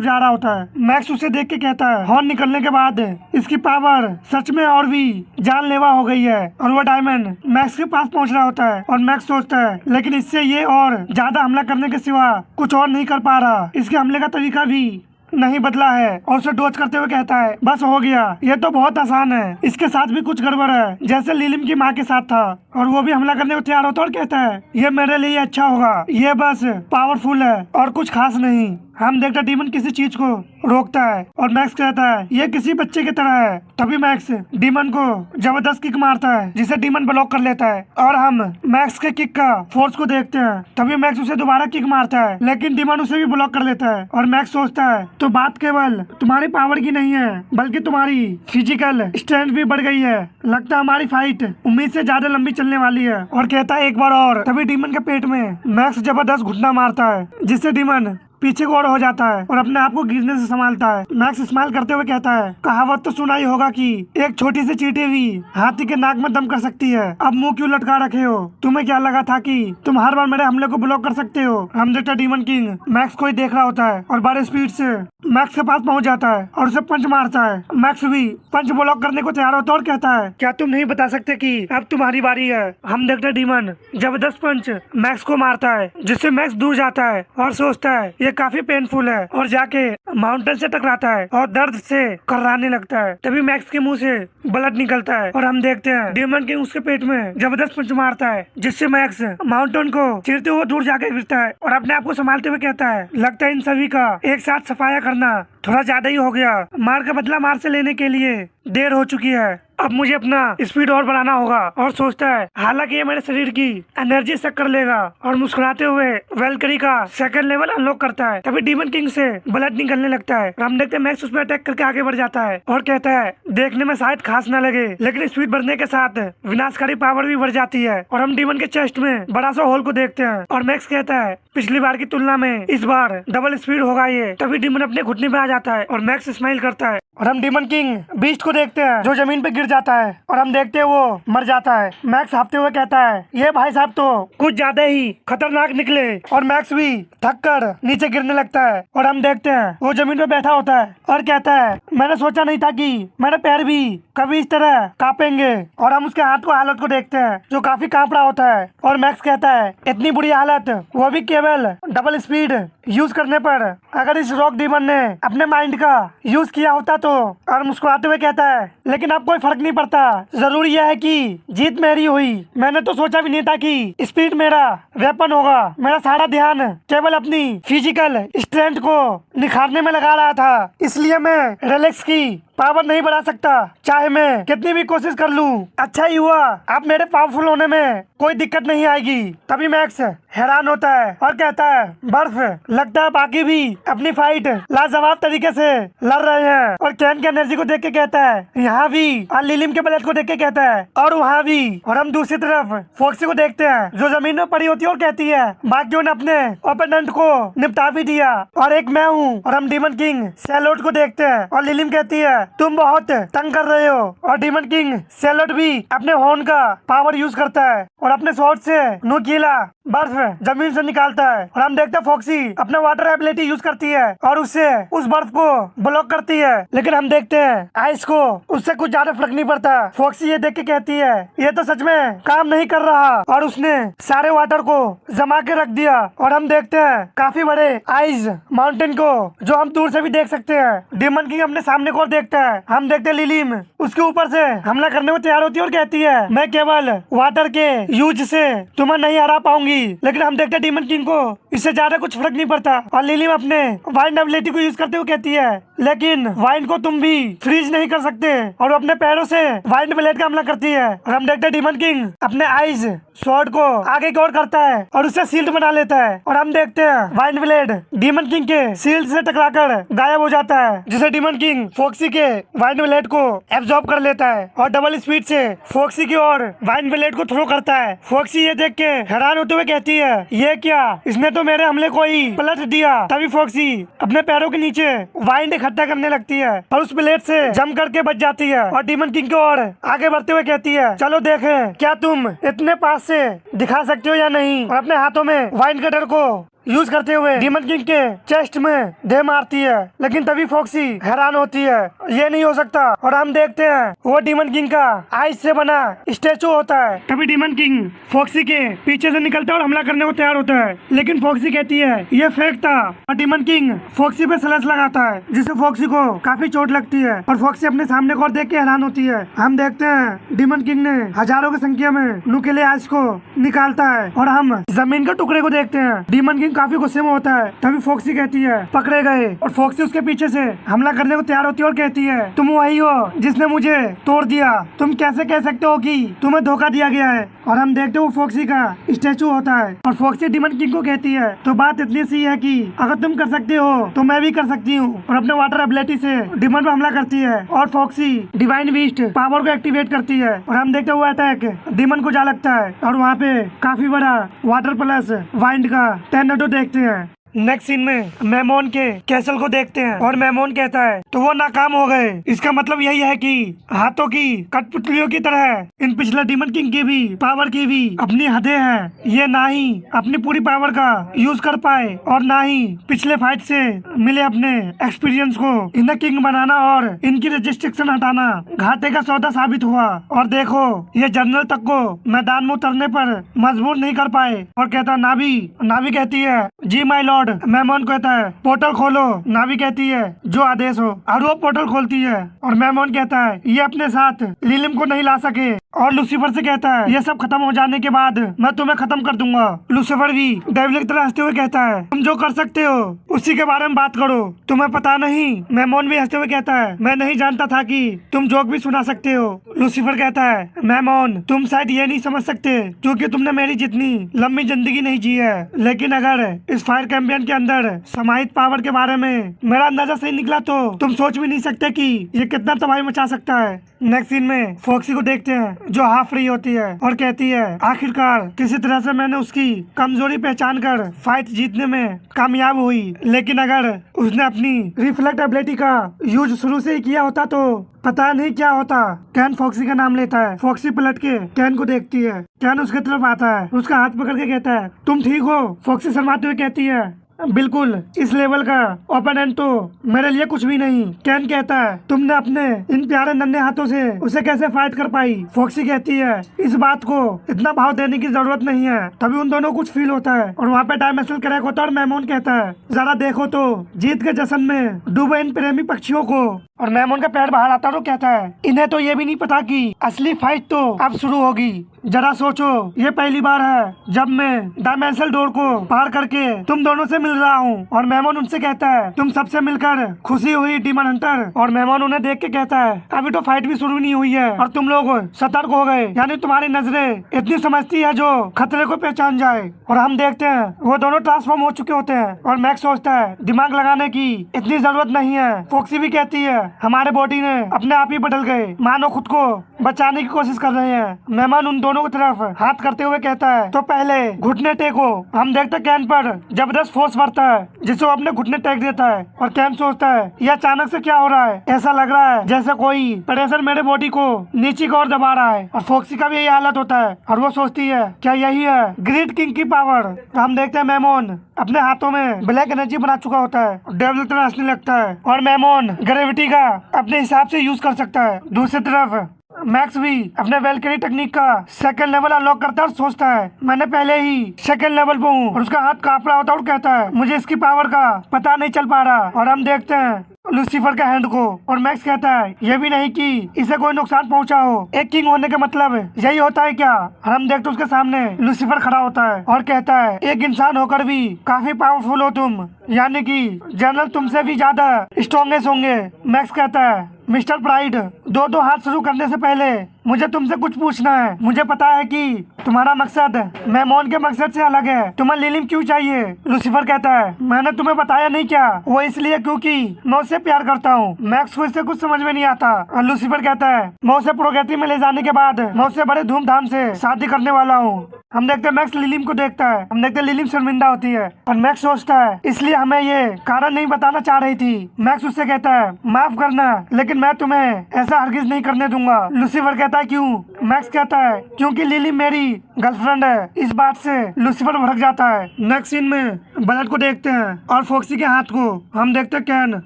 जा रहा होता है। मैक्स उसे देख के कहता है हॉर्न निकलने के बाद इसकी पावर सच में और भी जानलेवा हो गई है। और वो डायमंड मैक्स के पास पहुंच रहा होता है और मैक्स सोचता है लेकिन इससे ये और ज्यादा हमला करने के सिवा कुछ और नहीं कर पा रहा, इसके हमले का तरीका भी नहीं बदला है और उसे डोज करते हुए कहता है बस हो गया, ये तो बहुत आसान है। इसके साथ भी कुछ गड़बड़ है, जैसे लिलिम की माँ के साथ था, और वो भी हमला करने को तैयार होता और कहता है ये मेरे लिए अच्छा होगा, ये बस पावरफुल है और कुछ खास नहीं। हम देखते डीमन किसी चीज को रोकता है और मैक्स कहता है ये किसी बच्चे की तरह है। तभी मैक्स डीमन को जबरदस्त किक मारता है जिसे डीमन ब्लॉक कर लेता है और हम मैक्स के किक का फोर्स को देखते हैं। तभी मैक्स उसे दोबारा किक मारता है लेकिन डीमन उसे भी ब्लॉक कर लेता है और मैक्स सोचता है तो बात केवल तुम्हारी पावर की नहीं है बल्कि तुम्हारी फिजिकल स्ट्रेंथ भी बढ़ गई है, लगता है हमारी फाइट उम्मीद से ज्यादा लंबी चलने वाली है। और कहता है एक बार और। तभी डीमन के पेट में मैक्स जबरदस्त घुटना मारता है जिससे डीमन पीछे को और हो जाता है और अपने आप को गिरने से संभालता है। मैक्स स्माइल करते हुए कहता है कहावत तो सुना ही होगा कि एक छोटी सी चींटी भी हाथी के नाक में दम कर सकती है, अब मुंह क्यों लटका रखे हो? तुम्हें क्या लगा था कि तुम हर बार मेरे हमले को ब्लॉक कर सकते हो? हम देखते डीमन किंग मैक्स को ही देख रहा होता है और बड़े स्पीड से मैक्स के पास पहुंच जाता है और उसे पंच मारता है। मैक्स भी पंच ब्लॉक करने को तैयार होता है और कहता है क्या तुम नहीं बता सकते कि अब तुम्हारी बारी है? हम देखते डीमन जबरदस्त पंच मैक्स को मारता है जिससे मैक्स दूर जाता है और सोचता है ये काफी पेनफुल है और जाके माउंटेन से टकराता है और दर्द से कर्राने लगता है। तभी मैक्स के मुंह से ब्लड निकलता है और हम देखते हैं डीमन किंग उसके पेट में जबरदस्त पंच मारता है जिससे मैक्स माउंटेन को चीरते हुए दूर जाके गिरता है और अपने आप को संभालते हुए कहता है लगता है इन सभी का एक साथ सफाया करना थोड़ा ज्यादा ही हो गया, मार का बदला मार से लेने के लिए देर हो चुकी है, अब मुझे अपना स्पीड और बढ़ाना होगा। और सोचता है हालांकि ये मेरे शरीर की एनर्जी सक कर लेगा और मुस्कुराते हुए वेलकरी का सेकंड लेवल अनलॉक करता है। तभी डीमन किंग से ब्लड निकलने लगता है और हम देखते हैं मैक्स उस पर अटैक करके आगे बढ़ जाता है और कहता है देखने में शायद खास न लगे लेकिन स्पीड बढ़ने के साथ विनाशकारी पावर भी बढ़ जाती है। और हम डीमन के चेस्ट में बड़ा सा होल को देखते हैं और मैक्स कहता है पिछली बार की तुलना में इस बार डबल स्पीड होगा ये। तभी डीमन अपने घुटने पे आ जाता है और मैक्स स्माइल करता है और हम डीमन किंग बीस्ट को देखते हैं जो जमीन पे गिर जाता है और हम देखते हैं वो मर जाता है। मैक्स हाफते हुए कहता है ये भाई साहब तो कुछ ज्यादा ही खतरनाक निकले और मैक्स भी थक कर नीचे गिरने लगता है और हम देखते हैं वो जमीन पे बैठा होता है और कहता है मैंने सोचा नहीं था कि मेरे पैर भी कभी इस तरह कांपेंगे। और हम उसके हाथ हालत को देखते हैं जो काफी कांप रहा होता है और मैक्स कहता है इतनी बुरी हालत वो भी केवल डबल स्पीड यूज करने पर। अगर इस रॉक डीमन ने अपने माइंड का यूज किया होता तो। और मुस्कुराते हुए कहता है लेकिन अब कोई फर्क नहीं पड़ता, जरूरी यह है कि जीत मेरी हुई। मैंने तो सोचा भी नहीं था कि स्पीड मेरा वेपन होगा। मेरा सारा ध्यान केवल अपनी फिजिकल स्ट्रेंथ को निखारने में लगा रहा था, इसलिए मैं रिलैक्स की पावर नहीं बढ़ा सकता चाहे मैं कितनी भी कोशिश कर लूं। अच्छा ही हुआ अब मेरे पावरफुल होने में कोई दिक्कत नहीं आएगी। तभी मैक्स हैरान होता है और कहता है बर्फ लगता है बाकी भी अपनी फाइट लाजवाब तरीके से लड़ रहे हैं। और कैन की एनर्जी को देख के कहता है यहाँ भी और लिलिम के ब्लड को देख के कहता है और वहाँ भी। और हम दूसरी तरफ फोक्सी को देखते हैं जो जमीन में पड़ी होती है और कहती है बाकियों ने अपने ओपोनेंट को निपटा भी दिया और एक मैं हूँ। और हम डीमन किंग सैलोट को देखते हैं और लिलिम कहती है तुम बहुत तंग कर रहे हो। और डीमन किंग सैलोट भी अपने हॉर्न का पावर यूज करता है और अपने स्वॉर्ड से नुकीला बर्फ जमीन से निकालता है। और हम देखते हैं फोक्सी अपना वाटर एबिलिटी यूज करती है और उससे उस बर्फ को ब्लॉक करती है, लेकिन हम देखते हैं आइस को उससे कुछ ज्यादा फर्क नहीं पड़ता। फोक्सी ये देख के कहती है ये तो सच में काम नहीं कर रहा और उसने सारे वाटर को जमा के रख दिया। और हम देखते हैं काफी बड़े आइस माउंटेन को जो हम दूर से भी देख सकते हैं। डीमन किंग अपने सामने को देखता है, हम देखते हैं लिलिम उसके ऊपर से हमला करने को तैयार होती है और कहती है मैं केवल वाटर के यूज से तुम्हें नहीं हरा पाऊंगी। लेकिन हम देखते हैं डीमन किंग को इससे ज्यादा कुछ फर्क नहीं पड़ता और लिलिम अपने वाइंड एबिलिटी को यूज करते हुए कहती है लेकिन वाइंड को तुम भी फ्रीज नहीं कर सकते। और अपने पैरों से वाइंड ब्लेड का हमला करती है और हम देखते हैं डीमन किंग अपने आइज स्वॉर्ड को आगे की ओर करता है और उससे शील्ड बना लेता है। और हम देखते हैं वाइंड ब्लेड डीमन किंग के शील्ड से टकराकर गायब हो जाता है जिसे डीमन किंग फोक्सी के वाइंड ब्लेड को एब्जॉर्ब कर लेता है और डबल स्पीड से फोक्सी की ओर वाइंड ब्लेड को थ्रो करता है। फोक्सी ये देख के हैरान होते हुए कहती है ये क्या, इसने तो मेरे हमले को ही पलट दिया। तभी फोक्सी अपने पैरों के नीचे वाइंड इकट्ठा करने लगती है और उस ब्लेड से जम करके बच जाती है और डीमन किंग की ओर आगे बढ़ते हुए कहती है चलो देखें क्या तुम इतने पास से दिखा सकते हो या नहीं। और अपने हाथों में वाइंड कटर को यूज करते हुए डीमन किंग के चेस्ट में दे मारती है। लेकिन तभी फॉक्सी हैरान होती है, ये नहीं हो सकता। और हम देखते हैं वो डीमन किंग का आइस से बना स्टेचू होता है। तभी डीमन किंग फॉक्सी के पीछे से निकलता है और हमला करने को तैयार होता है। लेकिन फॉक्सी कहती है ये फेक था और डीमन किंग फॉक्सी पे स्लैश लगाता है, जिससे फॉक्सी को काफी चोट लगती है और फॉक्सी अपने सामने को देख के हैरान होती है। हम देखते हैं डीमन किंग ने हजारों की संख्या में नुकीले आइस को निकालता है और हम जमीन के टुकड़े को देखते हैं। डीमन किंग काफी गुस्से में होता है। तभी फॉक्सी कहती है पकड़े गए और फॉक्सी उसके पीछे से हमला करने को तैयार होती है और कहती है तुम वही हो जिसने मुझे तोड़ दिया, तुम कैसे कह सकते हो कि तुम्हें धोखा दिया गया है। और हम देखते हैं वो फॉक्सी का स्टेचू होता है और फॉक्सी डीमन किंग को कहती है तो बात इतनी सी है कि अगर तुम कर सकते हो तो मैं भी कर सकती हूँ। और अपने वाटर एबिलिटी से डीमन पर हमला करती है और फॉक्सी डिवाइन बीस्ट पावर को एक्टिवेट करती है और हम देखते हैं वो अटैक डीमन को जा लगता है और वहाँ पे काफी बड़ा वाटर प्लस वाइंड का टॉर्नेडो देखते हैं। नेक्स्ट सीन में मेमोन के कैसल को देखते हैं और मेमोन कहता है तो वो नाकाम हो गए। इसका मतलब यही है कि हाथों की कठपुतलियों की तरह इन पिछले डीमन किंग की भी पावर की भी अपनी हदें हैं। ये ना ही अपनी पूरी पावर का यूज कर पाए और ना ही पिछले फाइट से मिले अपने एक्सपीरियंस को इन्हें किंग बनाना और इनकी रजिस्ट्रिक्शन हटाना घाटे का सौदा साबित हुआ। और देखो ये जनरल तक को मैदान में उतरने पर मजबूर नहीं कर पाए। और कहता नावी कहती है जी माय लॉर्ड। मेमोन कहता है पोर्टल खोलो। नावी कहती है जो आदेश हो और वो पोर्टल खोलती है। और मेमोन कहता है ये अपने साथ लिलिम को नहीं ला सके और लूसीफर से कहता है ये सब खत्म हो जाने के बाद मैं तुम्हें खत्म कर दूंगा। लूसीफर भी डेविल की तरह हंसते हुए कहता है तुम जो कर सकते हो उसी के बारे में बात करो, तुम्हें पता नहीं। मेमोन भी हंसते हुए कहता है मैं नहीं जानता था कि तुम जोक भी सुना सकते हो। लूसीफर कहता है मेमोन तुम शायद ये नहीं समझ सकते क्योंकि तुमने मेरी जितनी लंबी जिंदगी नहीं जी है, लेकिन अगर इस फायर कैंपियन के अंदर समाहित पावर के बारे में मेरा अंदाजा सही निकला तो तुम सोच भी नहीं सकते कि ये कितना तबाही मचा सकता है। नेक्स्ट सीन में फॉक्सी को देखते हैं जो हाफ फ्री होती है और कहती है आखिरकार किसी तरह से मैंने उसकी कमजोरी पहचान कर फाइट जीतने में कामयाब हुई। लेकिन अगर उसने अपनी रिफ्लेक्ट एबिलिटी का यूज शुरू से ही किया होता तो पता नहीं क्या होता। कैन फॉक्सी का नाम लेता है। फॉक्सी पलट के कैन को देखती है। कैन उसके तरफ आता है, उसका हाथ पकड़ के कहता है तुम ठीक हो। फॉक्सी शर्माते हुए कहती है बिल्कुल, इस लेवल का ओपोनेंट तो मेरे लिए कुछ भी नहीं। कैन कहता है तुमने अपने इन प्यारे नन्हे हाथों से उसे कैसे फाइट कर पाई। फॉक्सी कहती है इस बात को इतना भाव देने की जरूरत नहीं है। तभी उन दोनों कुछ फील होता है और वहाँ पे डायमेंशनल क्रैक होता है और मेमोन कहता है जरा देखो तो जीत के जश्न में डूबे इन प्रेमी पक्षियों को। और मेमोन का पैर बाहर आता है और कहता है इन्हें तो ये भी नहीं पता कि असली फाइट तो अब शुरू होगी। जरा सोचो ये पहली बार है जब मैं डायमेंशनल डोर को पार करके तुम दोनों से मिल रहा हूँ। और मेमोन उनसे कहता है तुम सबसे मिलकर खुशी हुई डीमन हंटर। और मेमोन उन्हें देख के कहता है अभी तो फाइट भी शुरू नहीं हुई है और तुम लोग सतर्क हो गए, यानी तुम्हारी नजरें इतनी समझती है जो खतरे को पहचान जाए। और हम देखते हैं वो दोनों ट्रांसफॉर्म हो चुके होते हैं और मैक्स सोचता है दिमाग लगाने की इतनी जरूरत नहीं है। फॉक्सी भी कहती है हमारे बॉडी ने अपने आप ही बदल गए, मानो खुद को बचाने की कोशिश कर रहे हैं। मेमोन उन दोनों की तरफ हाथ करते हुए कहता है तो पहले घुटने टेको। हम देखते कैन पर जबरदस्त फोर्स बढ़ता है जिसे वो अपने घुटने टेक देता है। और कैन सोचता है ये अचानक से क्या हो रहा है, ऐसा लग रहा है जैसे कोई प्रेशर मेरे बॉडी को नीचे की ओर दबा रहा है। और फॉक्सी का भी यही हालत होता है और वो सोचती है क्या यही है ग्रेट किंग की पावर। हम देखते हैं मेमोन अपने हाथों में ब्लैक एनर्जी बना चुका होता है, डेविल तरह हंसने लगता है और मेमोन ग्रेविटी का अपने हिसाब से यूज कर सकता है। दूसरी तरफ मैक्स भी अपने वेलकरी टेक्निक का सेकंड लेवल अनलॉक करता है और सोचता है मैं पहले ही सेकंड लेवल पे हूँ। और उसका हाथ कांप रहा होता है और कहता है मुझे इसकी पावर का पता नहीं चल पा रहा। और हम देखते हैं लूसीफर का हैंड को और मैक्स कहता है यह भी नहीं कि इसे कोई नुकसान पहुंचा हो। एक किंग होने का मतलब यही होता है क्या। और हम देखते उसके सामने लूसीफर खड़ा होता है और कहता है एक इंसान होकर भी काफी पावरफुल हो तुम, यानी कि जनरल तुमसे भी ज्यादा स्ट्रॉन्गेस्ट होंगे। मैक्स कहता है मिस्टर प्राइड दो हाथ शुरू करने से पहले मुझे तुमसे कुछ पूछना है। मुझे पता है कि तुम्हारा मकसद मेमोन के मकसद से अलग है, तुम्हें लिलिम क्यों चाहिए। लूसीफर कहता है मैंने तुम्हें बताया नहीं क्या, वो इसलिए क्योंकि मैं उससे प्यार करता हूँ। मैक्स को इससे कुछ समझ में नहीं आता। और लूसीफर कहता है मैं उसे प्रोगेटिव में ले जाने के बाद मैं उससे बड़े धूमधाम से शादी करने वाला हूँ। हम देखते हैं मैक्स लिलीम को देखता है। हम देखते हैं लिलीम शर्मिंदा होती है और मैक्स सोचता है इसलिए हमें ये कारण नहीं बताना चाह रही थी। मैक्स उससे कहता है माफ करना लेकिन मैं तुम्हें ऐसा हरगिज नहीं करने दूंगा। लूसीफर कहता है क्यों? मैक्स कहता है क्योंकि लिली मेरी गर्लफ्रेंड है। इस बात से लूसीफर भड़क जाता है। नेक्स्ट सीन में ब्लड को देखते हैं और फॉक्सी के हाथ को। हम देखते हैं कैन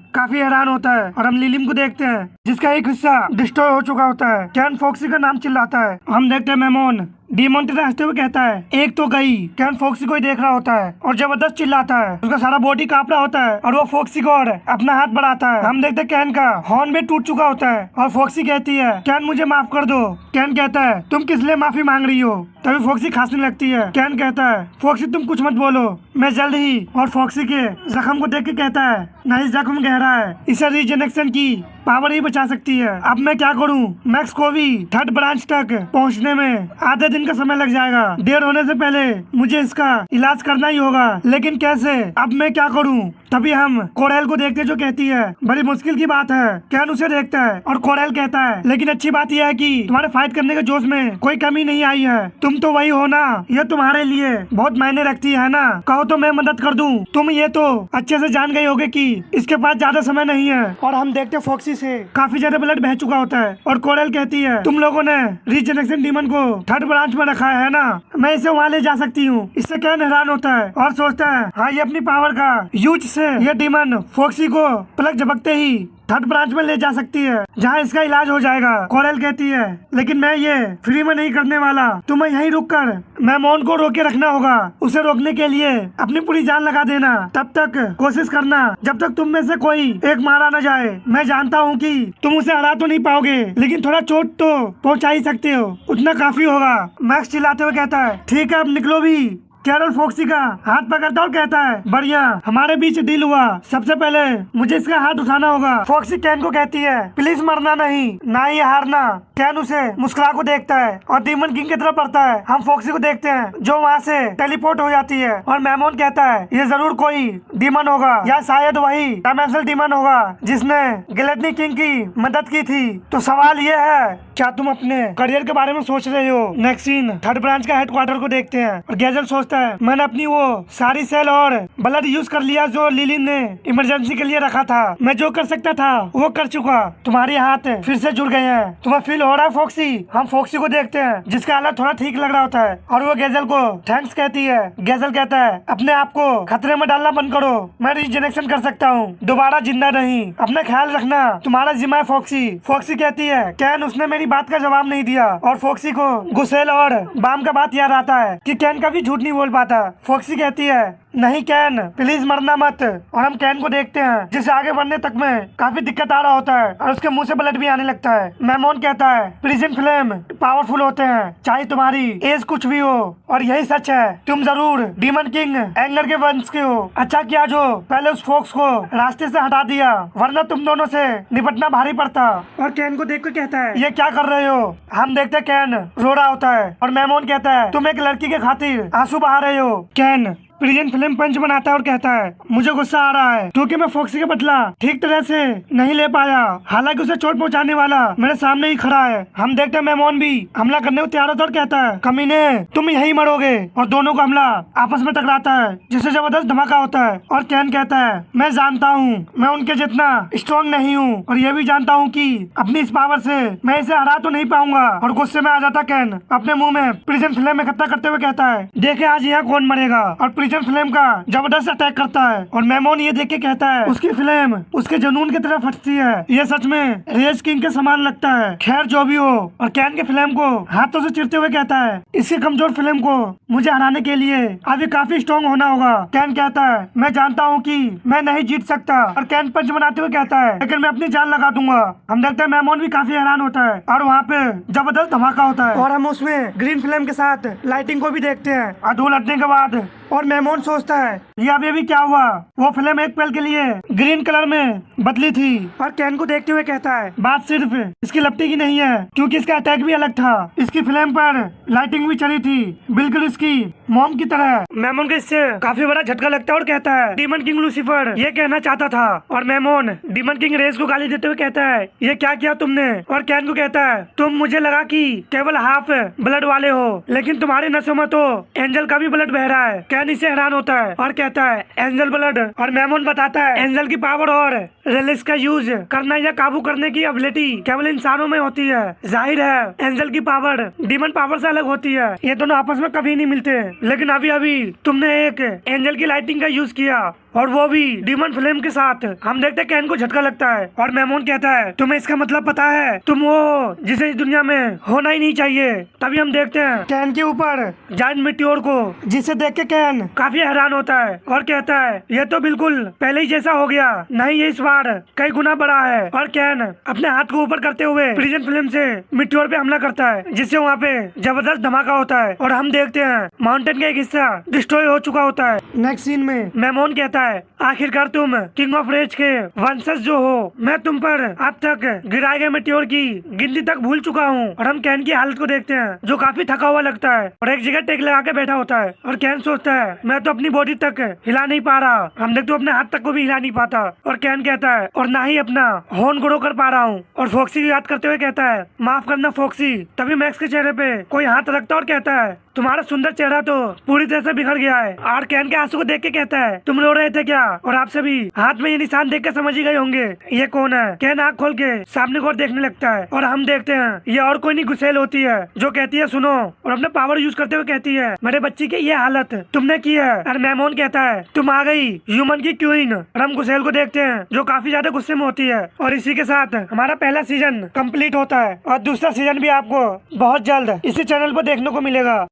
काफी हैरान होता है और हम लिलीम को देखते हैं जिसका एक हिस्सा डिस्ट्रॉय हो चुका होता है। कैन फॉक्सी का नाम चिल्लाता है। हम देखते हैं मेमोन डीमन की हंसते हुए कहता है एक तो गई। कैन फॉक्सी को ही देख रहा होता है और जबरदस्त चिल्लाता है। उसका सारा बॉडी कांप रहा होता है और वो फॉक्सी को और अपना हाथ बढ़ाता है। हम देखते हैं कैन का हॉर्न भी टूट चुका होता है और फॉक्सी कहती है कैन मुझे माफ कर दो। कैन कहता है तुम किस लिए माफी मांग रही हो? तभी फॉक्सी खांसने लगती है। कैन कहता है फॉक्सी तुम कुछ मत बोलो, मैं जल्द ही। और फॉक्सी के जख्म को देख के कहता है नहीं जख्म गहरा है, इसे रीजनरेशन की पावर ही बचा सकती है। अब मैं क्या करूं? मैक्स को भी थर्ड ब्रांच तक पहुंचने में आधे दिन का समय लग जाएगा। देर होने से पहले मुझे इसका इलाज करना ही होगा, लेकिन कैसे? अब मैं क्या करूं? तभी हम कोरेल को देखते जो कहती है बड़ी मुश्किल की बात है। कैन उसे देखता है और कोरेल कहता है लेकिन अच्छी बात यह है कि तुम्हारे फाइट करने के जोश में कोई कमी नहीं आई है। तुम तो वही हो ना, यह तुम्हारे लिए बहुत मायने रखती है ना। कहो तो मैं मदद कर दूं। तुम ये तो अच्छे से जान गई होगे कि इसके पास ज्यादा समय नहीं है। और हम देखते फॉक्सी से काफी ज्यादा ब्लड बह चुका होता है और कोरेल कहती है तुम लोगों ने रीजनरेशन डीमन को थर्ड ब्रांच में रखा है ना, मैं इसे वहाँ ले जा सकती हूँ। इससे कैन हैरान होता है और सोचता है हाँ ये अपनी पावर का यूज से ये डीमन फॉक्सी को पलक झपकते ही थर्ड ब्रांच में ले जा सकती है जहाँ इसका इलाज हो जाएगा। कोरेल कहती है लेकिन मैं ये फ्री में नहीं करने वाला, तुम्हें यहीं रुक कर मेमोन को रोके रखना होगा। उसे रोकने के लिए अपनी पूरी जान लगा देना, तब तक कोशिश करना जब तक तुम में से कोई एक मारा न जाए। मैं जानता हूँ कि तुम उसे हरा तो नहीं पाओगे, लेकिन थोड़ा चोट तो पहुँचा ही सकते हो, उतना काफी होगा। मैक्स चिल्लाते हुए कहता है ठीक है अब निकलो भी। कैरल फॉक्सी का हाथ पकड़ता और कहता है बढ़िया, हमारे बीच डील हुआ, सबसे पहले मुझे इसका हाथ उठाना होगा। फॉक्सी कैन को कहती है प्लीज मरना नहीं, ना ही हारना। कैन उसे मुस्कुरा को देखता है और डीमन किंग की तरफ बढ़ता है। हम फॉक्सी को देखते हैं जो वहाँ से टेलीपोर्ट हो जाती है और मेमोन कहता है ये जरूर कोई डीमन होगा या शायद वही डायमेंशनल डीमन होगा जिसने गिलेटनी किंग की मदद की थी। तो सवाल ये है क्या तुम अपने करियर के बारे में सोच रहे हो? नेक्स्ट सीन थर्ड ब्रांच का हेडक्वार्टर को देखते हैं और गैजल सोचता है मैंने अपनी वो सारी सेल और ब्लड यूज कर लिया जो लिली ने इमरजेंसी के लिए रखा था। मैं जो कर सकता था वो कर चुका। तुम्हारे हाथ फिर से जुड़ गए हैं। तुम्हें फील हो रहा है फॉक्सी? हम फॉक्सी को देखते हैं जिसका हालत थोड़ा ठीक लग रहा होता है और वो गैजल को थैंक्स कहती है। गैजल कहता है अपने आप को खतरे में डालना बंद करो, मैं रिजेनेरेशन कर सकता हूँ, दोबारा जिंदा नहीं। अपना ख्याल रखना, तुम्हारा जिम्मा है फॉक्सी। फॉक्सी कहती है कैन उसने मेरी बात का जवाब नहीं दिया और फॉक्सी को गुसेल और बाम का बात याद आता है कि कैन कभी झूठ नहीं बोल पाता। फॉक्सी कहती है नहीं कैन प्लीज मरना मत। और हम कैन को देखते हैं जिसे आगे बढ़ने तक में काफी दिक्कत आ रहा होता है और उसके मुंह से ब्लड भी आने लगता है। मेमोन कहता है प्रिजन फ्लेम पावरफुल होते हैं चाहे तुम्हारी एज कुछ भी हो, और यही सच है। तुम जरूर डीमन किंग एंगर के वंश के हो। अच्छा किया जो पहले उस फॉक्स को रास्ते से हटा दिया, वरना तुम दोनों से निपटना भारी पड़ता। और कैन को देख कर कहता है ये क्या कर रहे हो? हम देखते कैन रो रहा होता है और मेमोन कहता है तुम एक लड़की के खातिर आंसू बहा रहे हो। कैन प्रिजन फिल्म पंच बनाता है और कहता है मुझे गुस्सा आ रहा है क्योंकि मैं फॉक्सी का बदला ठीक तरह से नहीं ले पाया, हालांकि उसे चोट पहुंचाने वाला मेरे सामने ही खड़ा है। हम देखते हैं मेमोन भी हमला करने को तैयार होता है और कहता है कमीने तुम यही मरोगे। और दोनों का हमला आपस में टकराता है जिससे जबरदस्त धमाका होता है। और कैन कहता है मैं जानता हूँ मैं उनके जितना स्ट्रॉन्ग नहीं हूँ और ये भी जानता हूँ कि अपनी इस पावर से मैं इसे हरा तो नहीं पाऊंगा। और गुस्से में आ जाता कैन अपने मुंह में प्रिजन फिल्म इकट्ठा करते हुए कहता है देखे आज यहाँ कौन मरेगा। और प्रिजन फ्लेम का जबरदस्त अटैक करता है और मेमोन ये देख के कहता है उसकी फ्लेम उसके जुनून की तरफ फटती है, ये सच में रेज किंग के समान लगता है। खैर जो भी हो, और कैन के फ्लेम को हाथों से चिरते हुए कहता है इसकी कमजोर फ्लेम को मुझे हराने के लिए अभी काफी स्ट्रॉन्ग होना होगा। कैन कहता है मैं जानता हूँ कि मैं नहीं जीत सकता। और कैन पंच बनाते हुए कहता है लेकिन मैं अपनी जान लगा दूंगा। हम देखते हैं मेमोन भी काफी हैरान होता है और वहाँ पे जबरदस्त धमाका होता है और हम उसमें ग्रीन फ्लेम के साथ लाइटिंग को भी देखते हैं। और धूल हटने के बाद और मेमोन सोचता है ये अभी क्या हुआ। वो फिल्म एक पल के लिए ग्रीन कलर में बदली थी और कैन को देखते हुए कहता है बात सिर्फ इसकी लपटी की नहीं है, क्योंकि इसका अटैक भी अलग था। इसकी फिल्म पर लाइटिंग भी चली थी बिल्कुल इसकी मॉम की तरह। मेमोन को इससे काफी बड़ा झटका लगता है और कहता है डीमन किंग लूसीफर ये कहना चाहता था। और मेमोन डीमन किंग रेस को गाली देते हुए कहता है ये क्या किया तुमने। और कैन को कहता है तुम मुझे लगा कि केवल हाफ ब्लड वाले हो, लेकिन तुम्हारी नसों में तो एंजल का भी ब्लड बह रहा है। कैन इससे हैरान होता है और कहता है एंजल ब्लड। और मेमोन बताता है एंजल की पावर और रिलिस का यूज करना या काबू करने की एबिलिटी केवल इंसानों में होती है। जाहिर है एंजल की पावर डीमन पावर से अलग होती है, ये दोनों आपस में कभी नहीं मिलते। लेकिन अभी अभी तुमने एक एंजल की लाइटिंग का यूज किया और वो भी डीमन फ्लेम के साथ। हम देखते हैं कैन को झटका लगता है और मेमोन कहता है तुम्हें इसका मतलब पता है, तुम वो जिसे इस दुनिया में होना ही नहीं चाहिए। तभी हम देखते हैं कैन के ऊपर जायंट मीटियोर को, जिसे देख के कैन काफी हैरान होता है और कहता है ये तो बिल्कुल पहले ही जैसा हो गया, नहीं ये इस बार कई गुना बड़ा है। और कैन अपने हाथ को ऊपर करते हुए प्रिजन फिल्म से मीटियोर पे हमला करता है, जिससे वहाँ पे जबरदस्त धमाका होता है और हम देखते हैं माउंटेन का एक हिस्सा डिस्ट्रॉय हो चुका होता है। नेक्स्ट सीन में मेमोन कहता है आखिरकार तुम किंग ऑफ रेज के वंशज जो हो, मैं तुम पर अब तक गिराए गए मेटियोर की गिनती तक भूल चुका हूँ। और हम कैन की हालत को देखते हैं जो काफी थका हुआ लगता है और एक जगह टेक लगा के बैठा होता है। और कैन सोचता है मैं तो अपनी बॉडी तक हिला नहीं पा रहा। हम देखते अपने हाथ तक को भी हिला नहीं पाता। और कैन कहता है और ना ही अपना हॉर्न ग्रो कर पा रहा हूँ। और फॉक्सी को याद करते हुए कहता है माफ करना फॉक्सी। तभी मैक्स के चेहरे पे कोई हाथ रखता है और कहता है तुम्हारा सुंदर चेहरा तो पूरी तरह से बिखर गया है। और कैन के आंसू को देख के कहता है तुम रो रहे थे क्या। और आप सभी हाथ में ये निशान देख के समझ ही गए होंगे ये कौन है। कैन आँख खोल के सामने को देखने लगता है और हम देखते हैं ये और कोई नहीं गुसेल होती है, जो कहती है सुनो और अपने पावर यूज करते हुए कहती है मेरे बच्ची की ये हालत तुमने की है। और मेमोन कहता है तुम आ गई ह्यूमन की क्वीन। और हम गुसेल को देखते हैं जो काफी ज्यादा गुस्से में होती है। और इसी के साथ हमारा पहला सीजन कंप्लीट होता है और दूसरा सीजन भी आपको बहुत जल्द इसी चैनल पर देखने को मिलेगा।